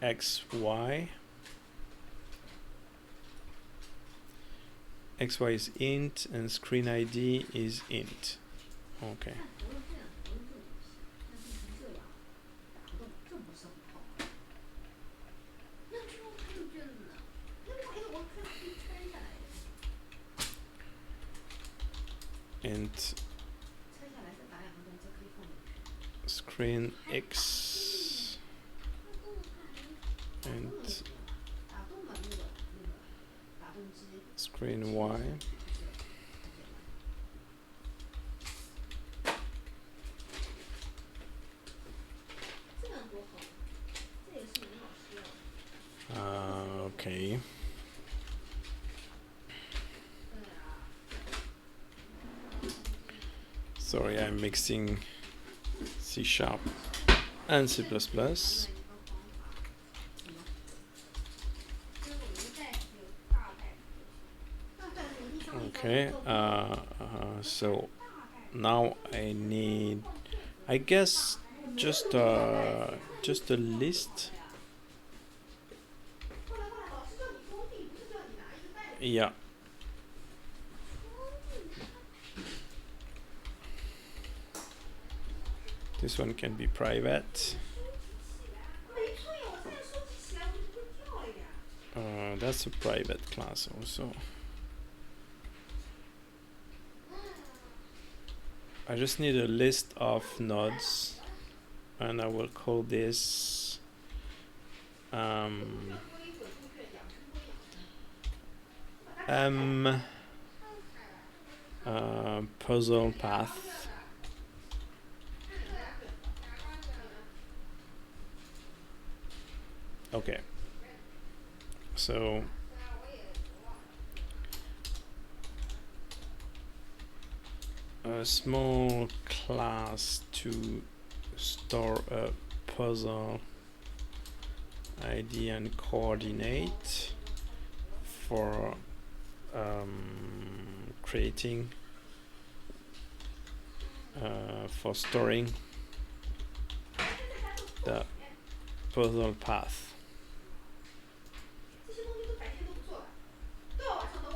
XY. XY is int and screen ID is int. Okay. Int screen X and screen Y. Okay. Sorry, I'm mixing C# and C++. Okay, so now I need, I guess, just a list. Yeah. This one can be private. That's a private class also. I just need a list of nodes, and I will call this puzzle path. Okay, so a small class to store a puzzle ID and coordinate for creating for storing the puzzle path.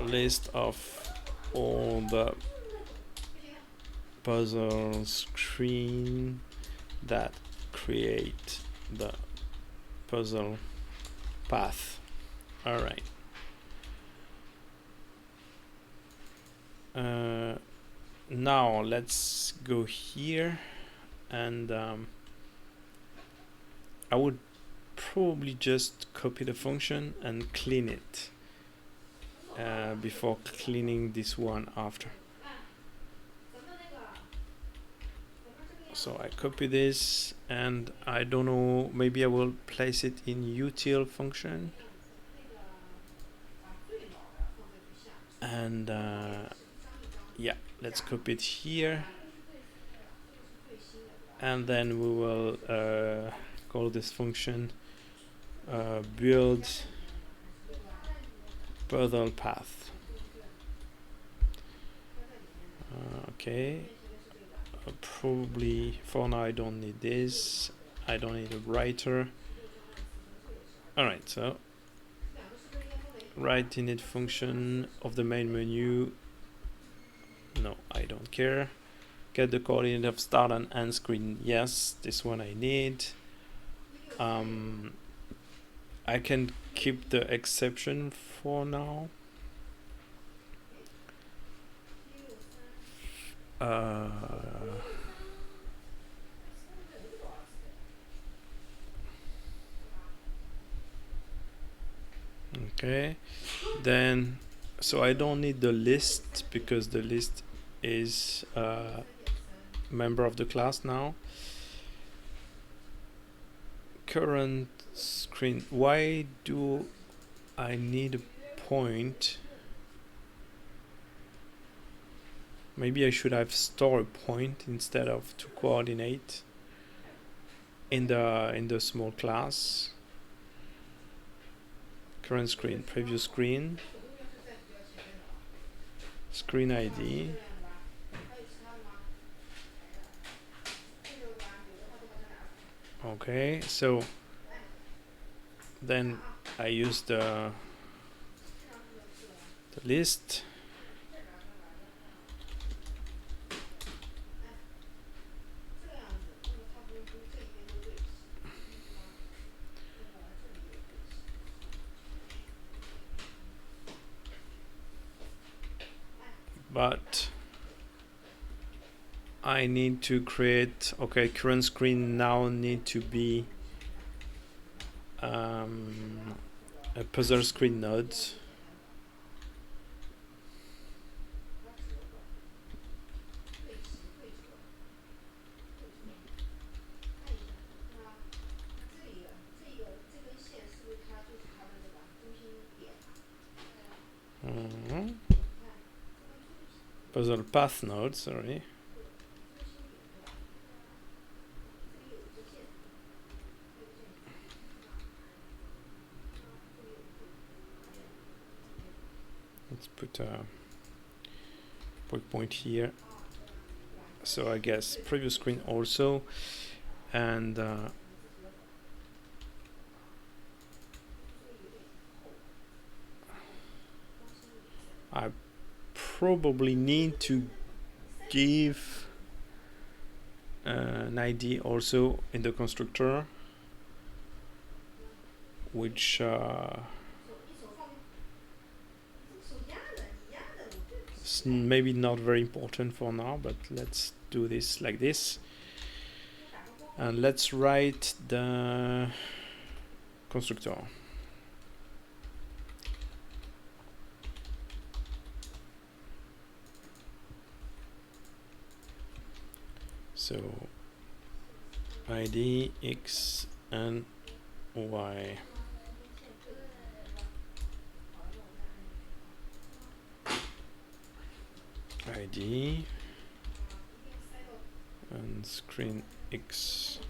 List of all the puzzle screen that create the puzzle path. All right. Now let's go here, and I would probably just copy the function and clean it before cleaning this one after. So I copy this, and I don't know, maybe I will place it in util function, and yeah, let's copy it here, and then we will call this function build puzzle path. Okay, probably for now I don't need this. I don't need a writer. Alright, so write init function of the main menu. No, I don't care. Get the coordinate of start and end screen. Yes, this one I need. I can keep the exception for now. Okay, then so I don't need the list because the list is member of the class now. Current screen. Why do I need a point? Maybe I should have stored a point instead of to coordinate in the small class. Current screen, previous screen, screen ID. Okay, so then I use the list. But I need to create, okay, current screen now need to be a puzzle screen node. Puzzle path node, sorry. Let's put a breakpoint here. So I guess previous screen also, and I probably need to give an ID also in the constructor, which is maybe not very important for now, but let's do this like this. And let's write the constructor. So ID X and Y. ID and screen X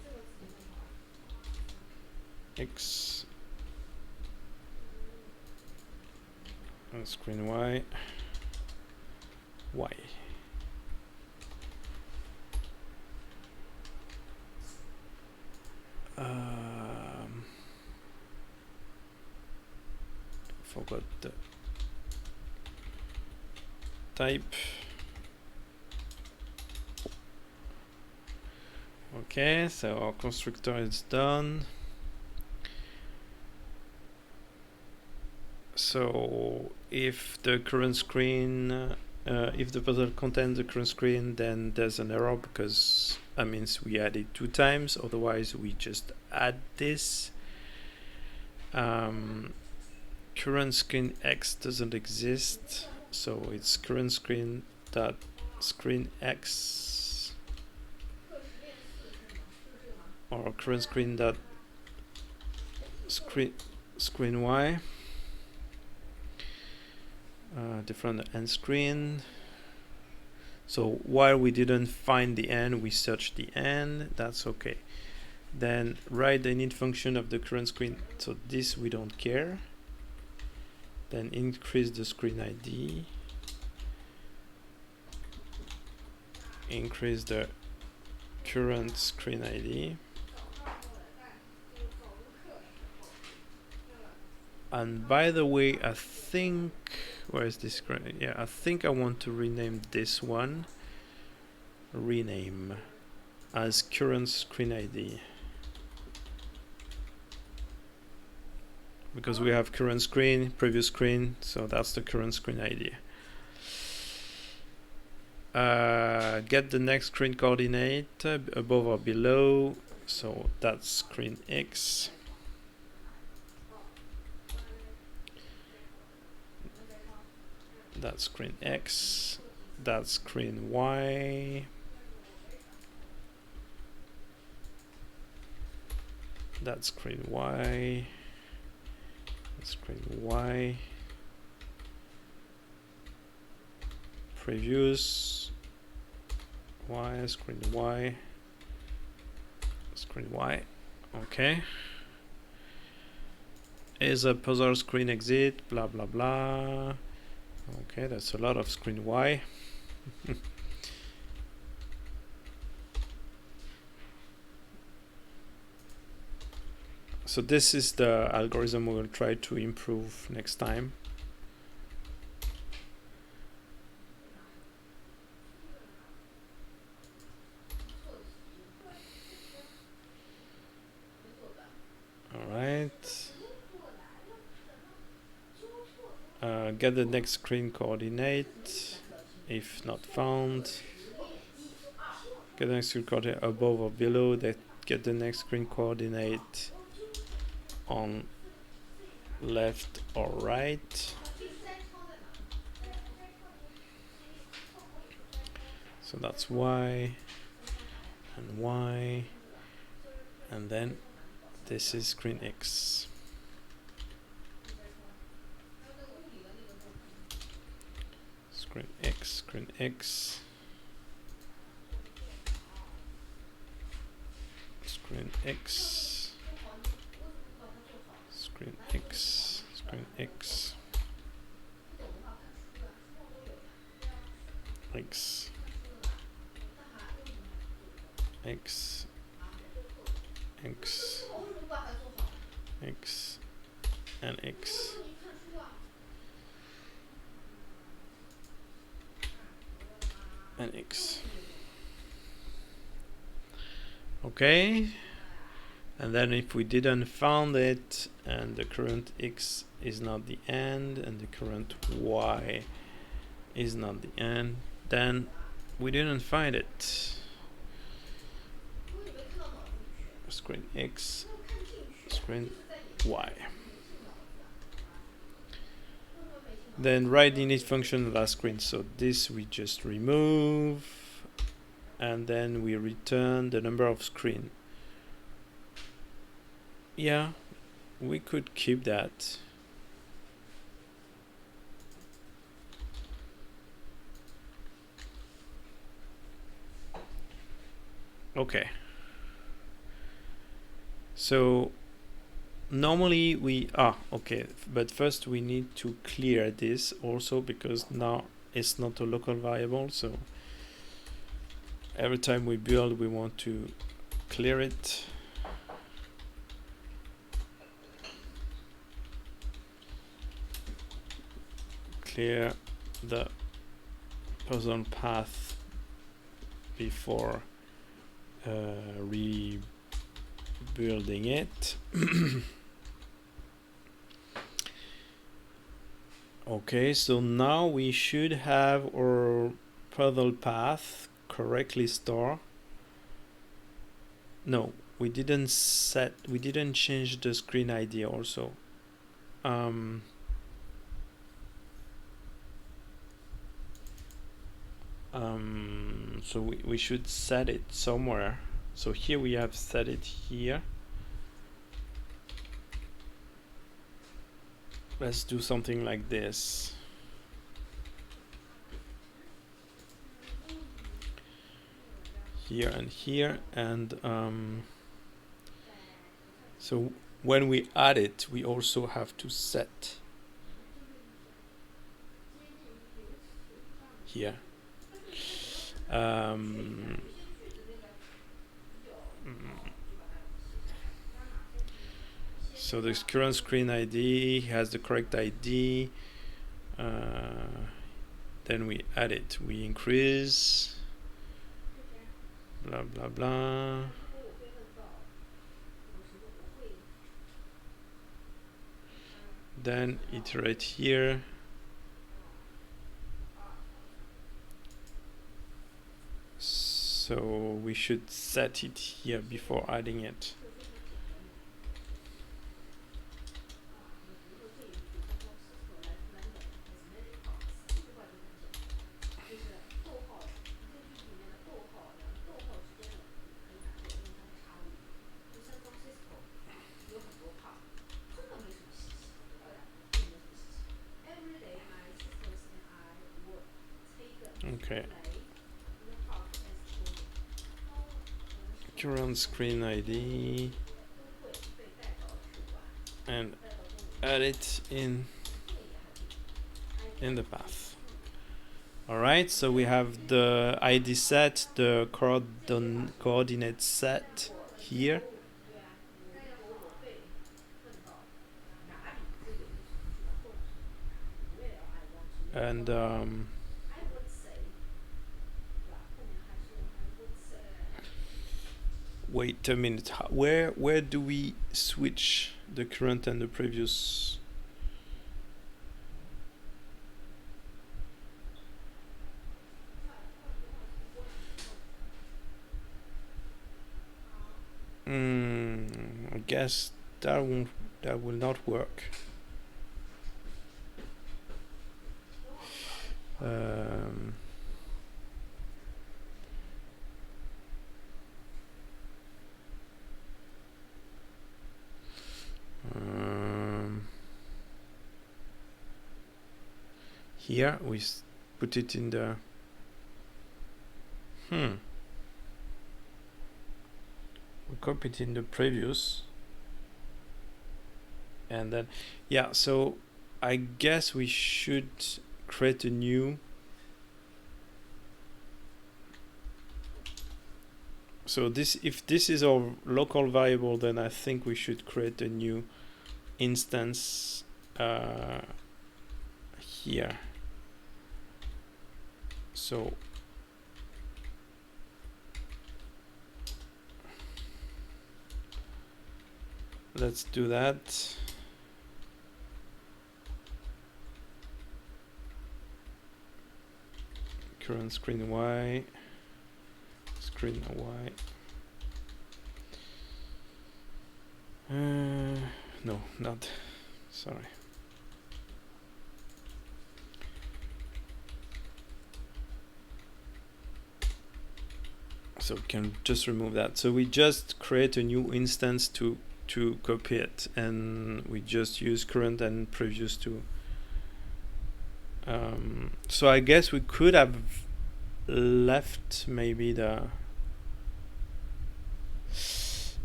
and screen Y. Forgot the type. Okay, so our constructor is done. So if the current screen, if the puzzle contains the current screen, then there's an error because that means we added 2 times. Otherwise, we just add this. Current screen X doesn't exist, so it's current screen dot screen X or current screen dot screen Y. Different end screen. So while we didn't find the end, we searched the end. That's okay. Then write the init function of the current screen. So this we don't care. Then increase the screen ID. Increase the current screen ID. And by the way, I think, where is this screen? Yeah, I think I want to rename this one. Rename as current screen ID. Because we have current screen, previous screen, so that's the current screen ID. Get the next screen coordinate above or below, so that's screen X. That's screen X, that's screen Y. That's screen Y. Screen Y. Previous Y, screen Y, screen Y. Okay. Is a puzzle screen exit, blah blah blah. Okay, that's a lot of screen Y. So this is the algorithm we will try to improve next time. Alright. Get the next screen coordinate. If not found, get the next screen coordinate above or below. That get the next screen coordinate on left or right. So that's Y and Y, and then this is screen X. Screen X, screen X, screen X, screen X, screen X, X, X, X, X, and X. And X. Okay, and then if we didn't found it and the current X is not the end and the current Y is not the end, then we didn't find it. Screen X, screen Y. Then write init function last screen. So this we just remove, and then we return the number of screen. Yeah, we could keep that. Okay. So normally we okay, but first we need to clear this also, because now it's not a local variable, so every time we build we want to clear it. Clear the puzzle path before rebuilding it. Okay, so now we should have our puzzle path correctly stored. No, we didn't change the screen ID also. So we should set it somewhere. So here we have set it here. Let's do something like this. Here and here, and so when we add it, we also have to set here. So the current screen ID has the correct ID. Then we add it. We increase. Blah blah blah. Then iterate here. So we should set it here before adding it. Okay. Current screen ID and add it in the path. Alright, so we have the ID set, the coordinate set here. And wait a minute, where do we switch the current and the previous? I guess that will not work. Here we put it in the we copy it in the previous, and then yeah, so I guess we should create a new. So this, if this is our local variable, then I think we should create a new instance here. So let's do that. Current screen Y, screen Y. No, not, sorry. So we can just remove that. So we just create a new instance to copy it, and we just use current and previous to. So I guess we could have left maybe the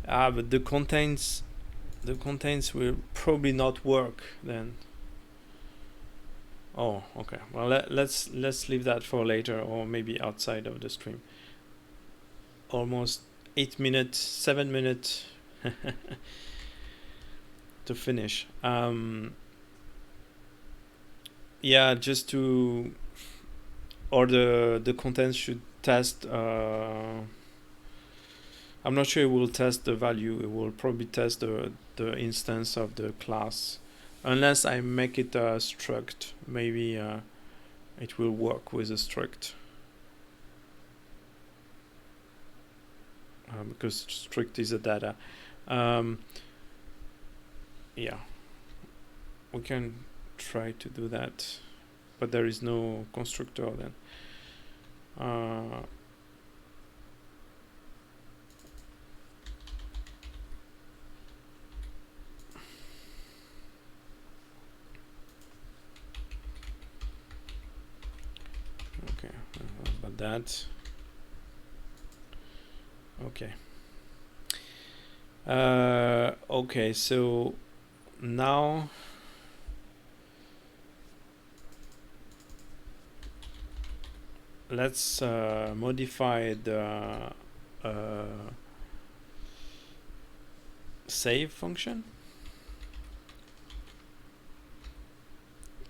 but the contains will probably not work then. Oh, okay. Well, let's leave that for later, or maybe outside of the stream. Almost 8 minutes, 7 minutes to finish. Yeah, just to, or the contents should test. I'm not sure it will test the value. It will probably test the instance of the class, unless I make it a struct. Maybe it will work with a struct. Because struct is a data. Yeah, we can try to do that, but there is no constructor then. Okay, about that. Okay. Okay, so now let's modify the save function,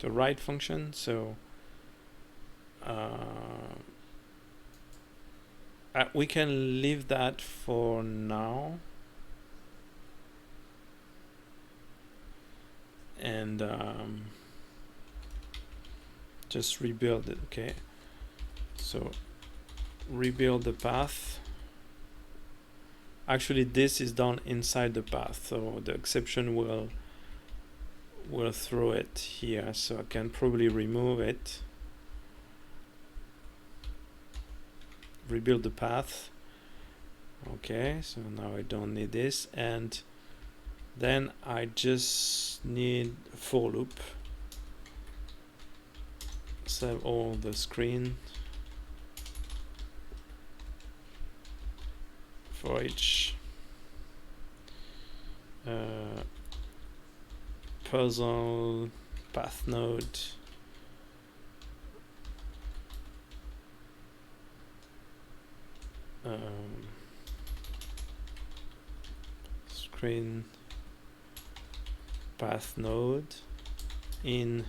the write function. So we can leave that for now, and just rebuild it. Okay, so rebuild the path. Actually, this is done inside the path, so the exception will throw it here, so I can probably remove it. Rebuild the path. Okay, so now I don't need this, and then I just need a for loop. Save all the screen. for each puzzle path node. Screen path node in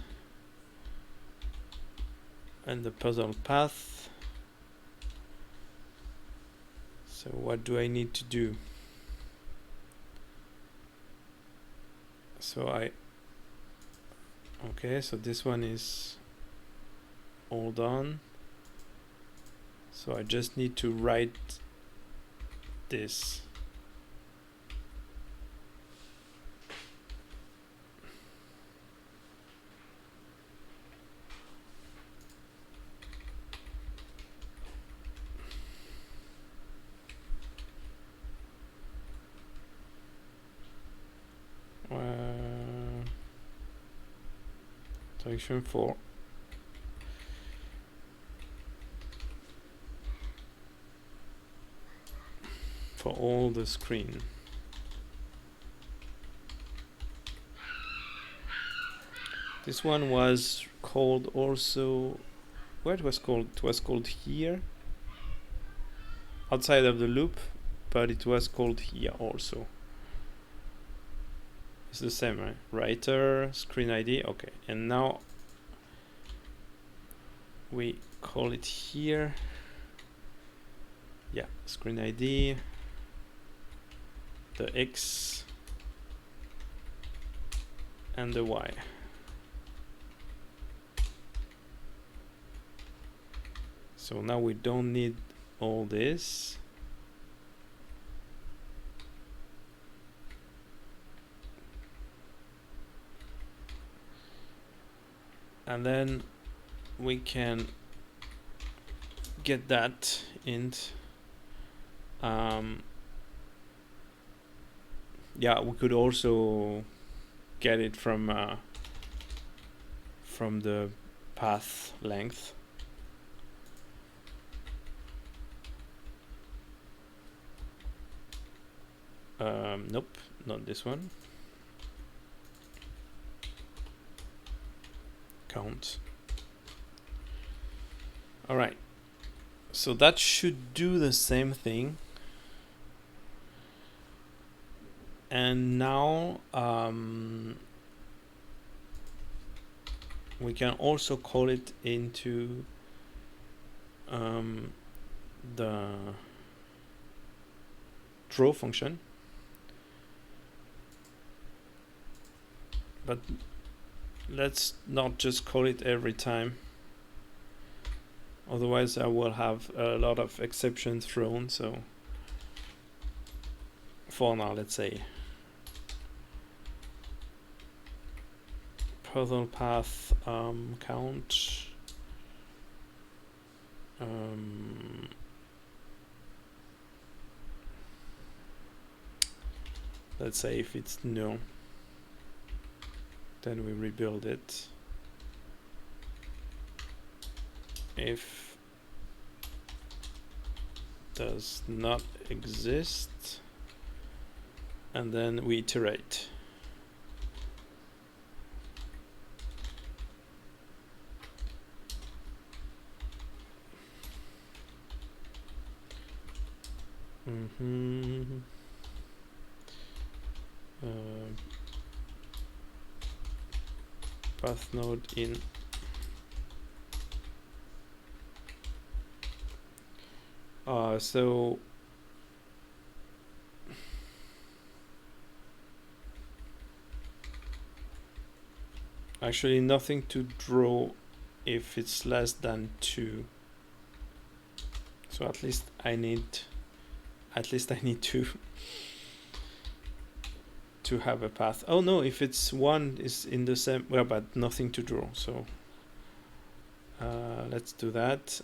and the puzzle path. So what do I need to do? So okay, so this one is all done. So I just need to write this. Section 4. For all the screen. This one was called also, what was called? It was called here, outside of the loop, but it was called here also. It's the same, right? Writer, screen ID, okay. And now we call it here. Yeah, screen ID, the X, and the Y. So now we don't need all this. And then we can get that int. Yeah, we could also get it from the path length. Nope, not this one. Count. All right, so that should do the same thing. And now we can also call it into the draw function, but let's not just call it every time, otherwise I will have a lot of exceptions thrown. So for now, let's say puzzle path count let's say if it's no, then we rebuild it. If does not exist, and then we iterate. Path node in so actually nothing to draw if it's less than 2. So at least I need to have a path. Oh no, if it's 1 is in the same, well, but nothing to draw. So let's do that.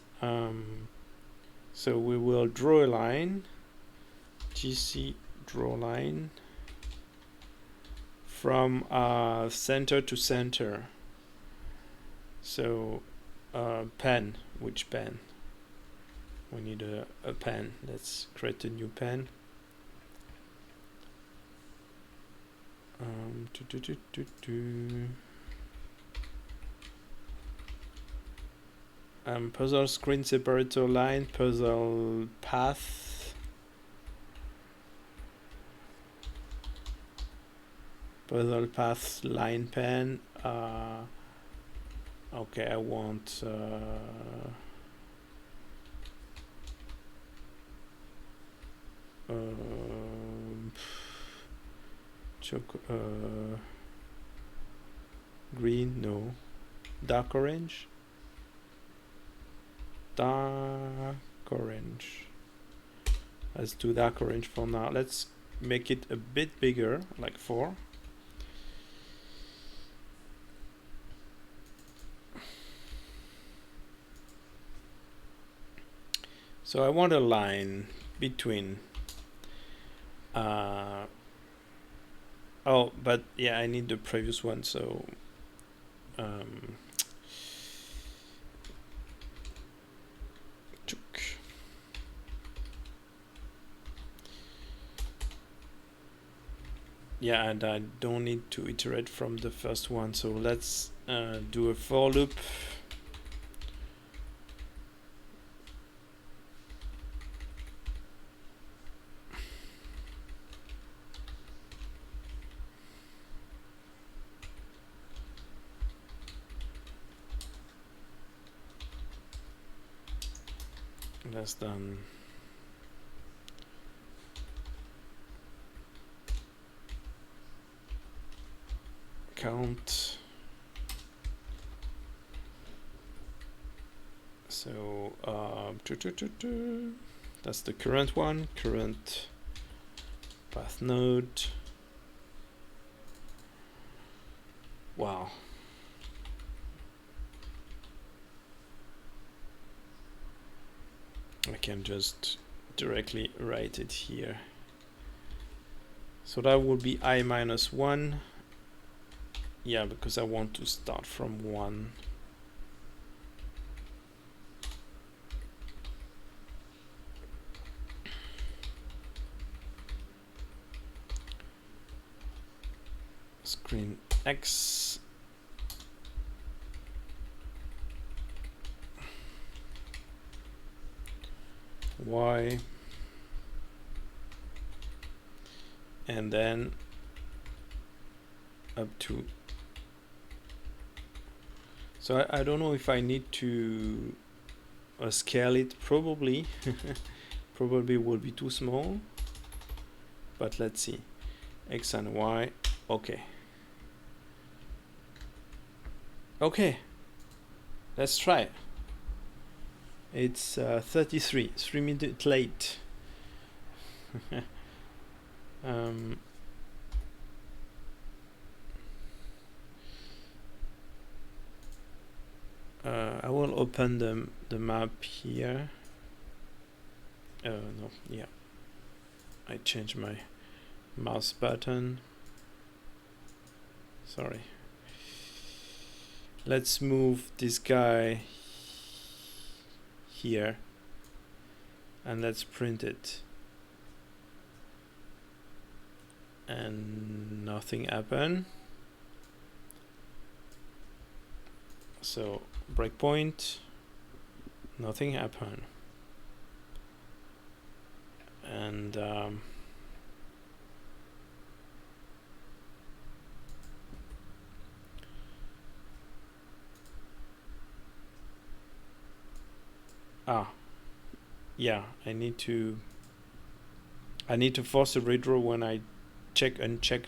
So we will draw a line, gc draw line from center to center. So pen, which pen? We need a pen. Let's create a new pen. Do, do, do, do. Puzzle screen separator line, puzzle path, puzzle path line pen. Okay, I want green, no, dark orange. Dark orange. Let's do dark orange for now. Let's make it a bit bigger, like 4. So I want a line between oh, but yeah, I need the previous one, so yeah, and I don't need to iterate from the first one, so let's do a for loop. Less than count. So that's the current one, current path node. Wow. I can just directly write it here. So that would be I minus 1. Yeah, because I want to start from 1. Screen X. Y. And then up to. So I don't know if I need to scale it. Probably. Probably will be too small. But let's see. X and Y. Okay. Okay. Let's try. It's 33. 3 minutes late. I will open the map here. No, yeah. I changed my mouse button. Sorry. Let's move this guy here and let's print it. And nothing happened. So breakpoint, nothing happened. And yeah, I need to force a redraw when I uncheck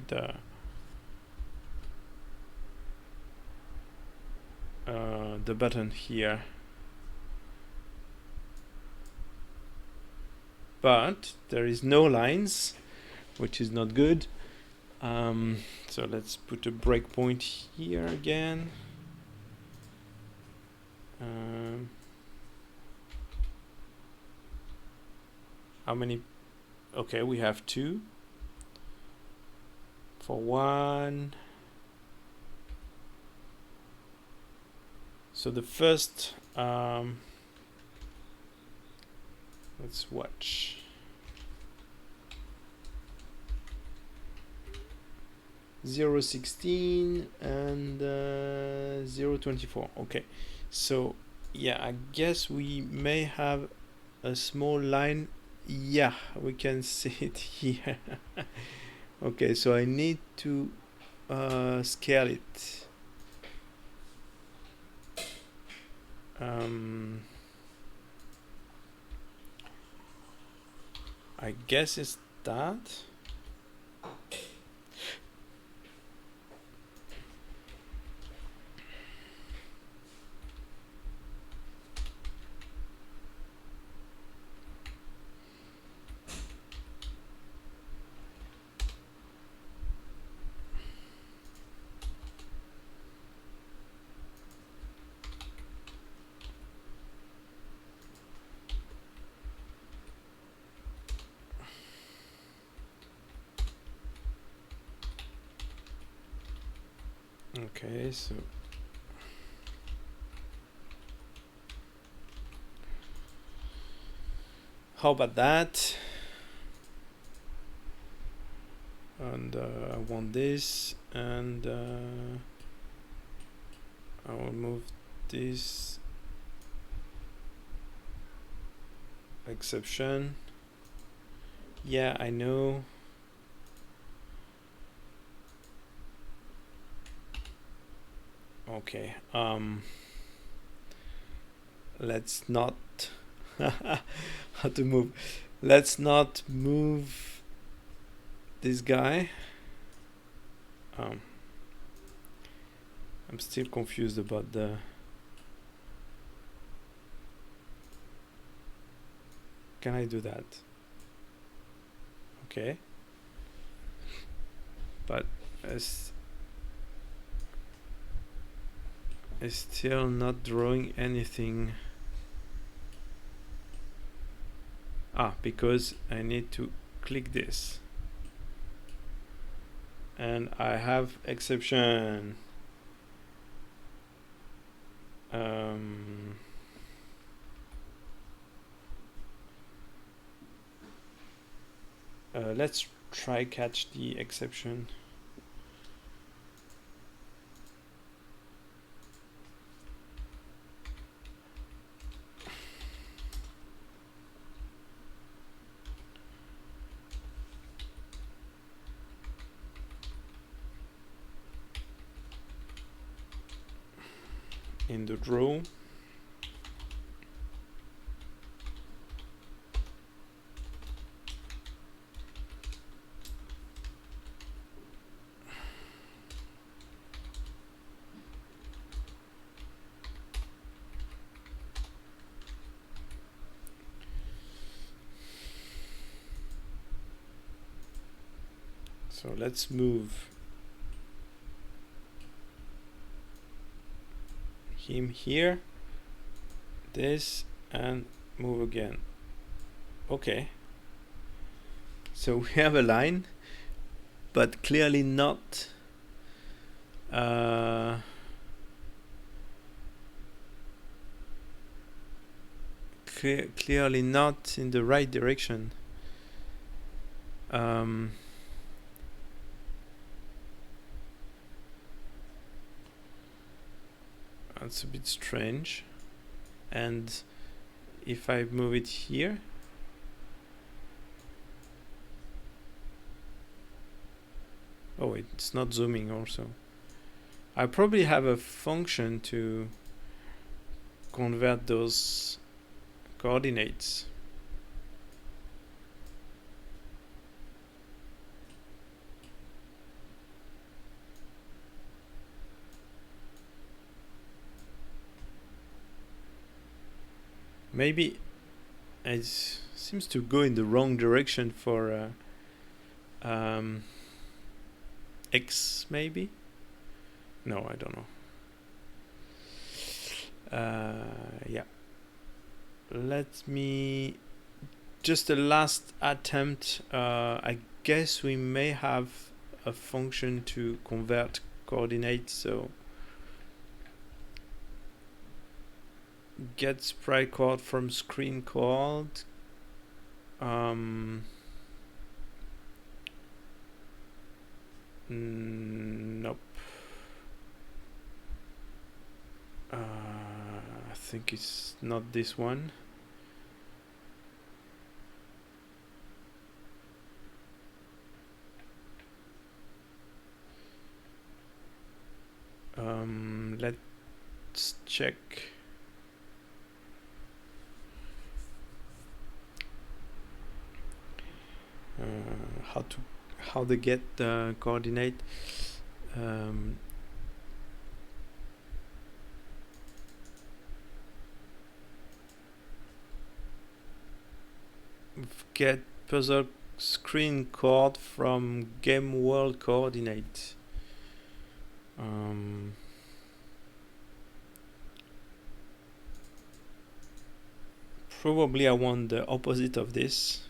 the button here. But there is no lines, which is not good. So let's put a breakpoint here again. How many? Okay, we have 2 for 1. So the first, let's watch. 016 and 024. Okay, so yeah, I guess we may have a small line. Yeah, we can see it here. Okay, so I need to scale it. I guess it's that. Okay, so how about that? And I want this, and I will move this exception. Yeah, I know. Okay, let's not how to move. Let's not move this guy. I'm still confused about the. Can I do that? Okay, but it's still not drawing anything. Because I need to click this, and I have exception. Let's try catch the exception. In the draw. So let's move him here, this, and move again. Okay, so we have a line, but clearly not clearly not in the right direction. That's a bit strange. And if I move it here, oh, it's not zooming also. I probably have a function to convert those coordinates. Maybe it seems to go in the wrong direction for X, maybe? No, I don't know. Yeah. Let me... Just a last attempt. I guess we may have a function to convert coordinates, so get sprite coord from screen coord. Nope. I think it's not this one. Let's check. How to get the coordinate. Get puzzle screen code from game world coordinate. Probably I want the opposite of this.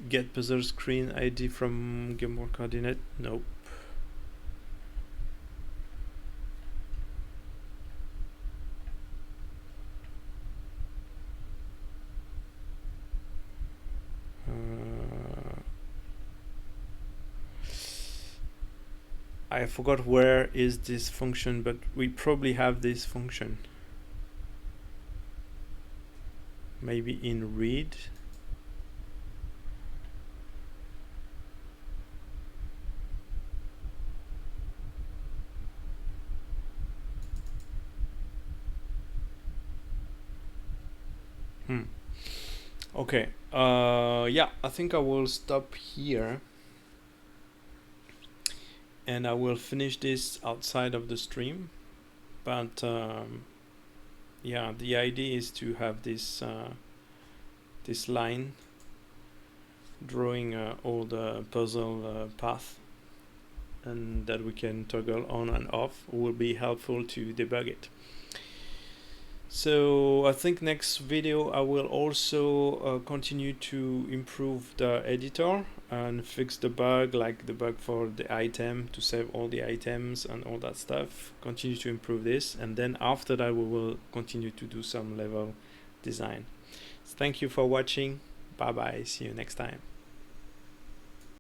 Get puzzle screen ID from game world coordinate. Nope. I forgot where is this function, but we probably have this function. Maybe in read. Okay. Yeah, I think I will stop here. And I will finish this outside of the stream, but yeah, the idea is to have this this line drawing all the puzzle path, and that we can toggle on and off will be helpful to debug it. So I think next video I will also continue to improve the editor and fix the bug, like the bug for the item, to save all the items and all that stuff. Continue to improve this, and then after that we will continue to do some level design. So thank you for watching. Bye bye. See you next time.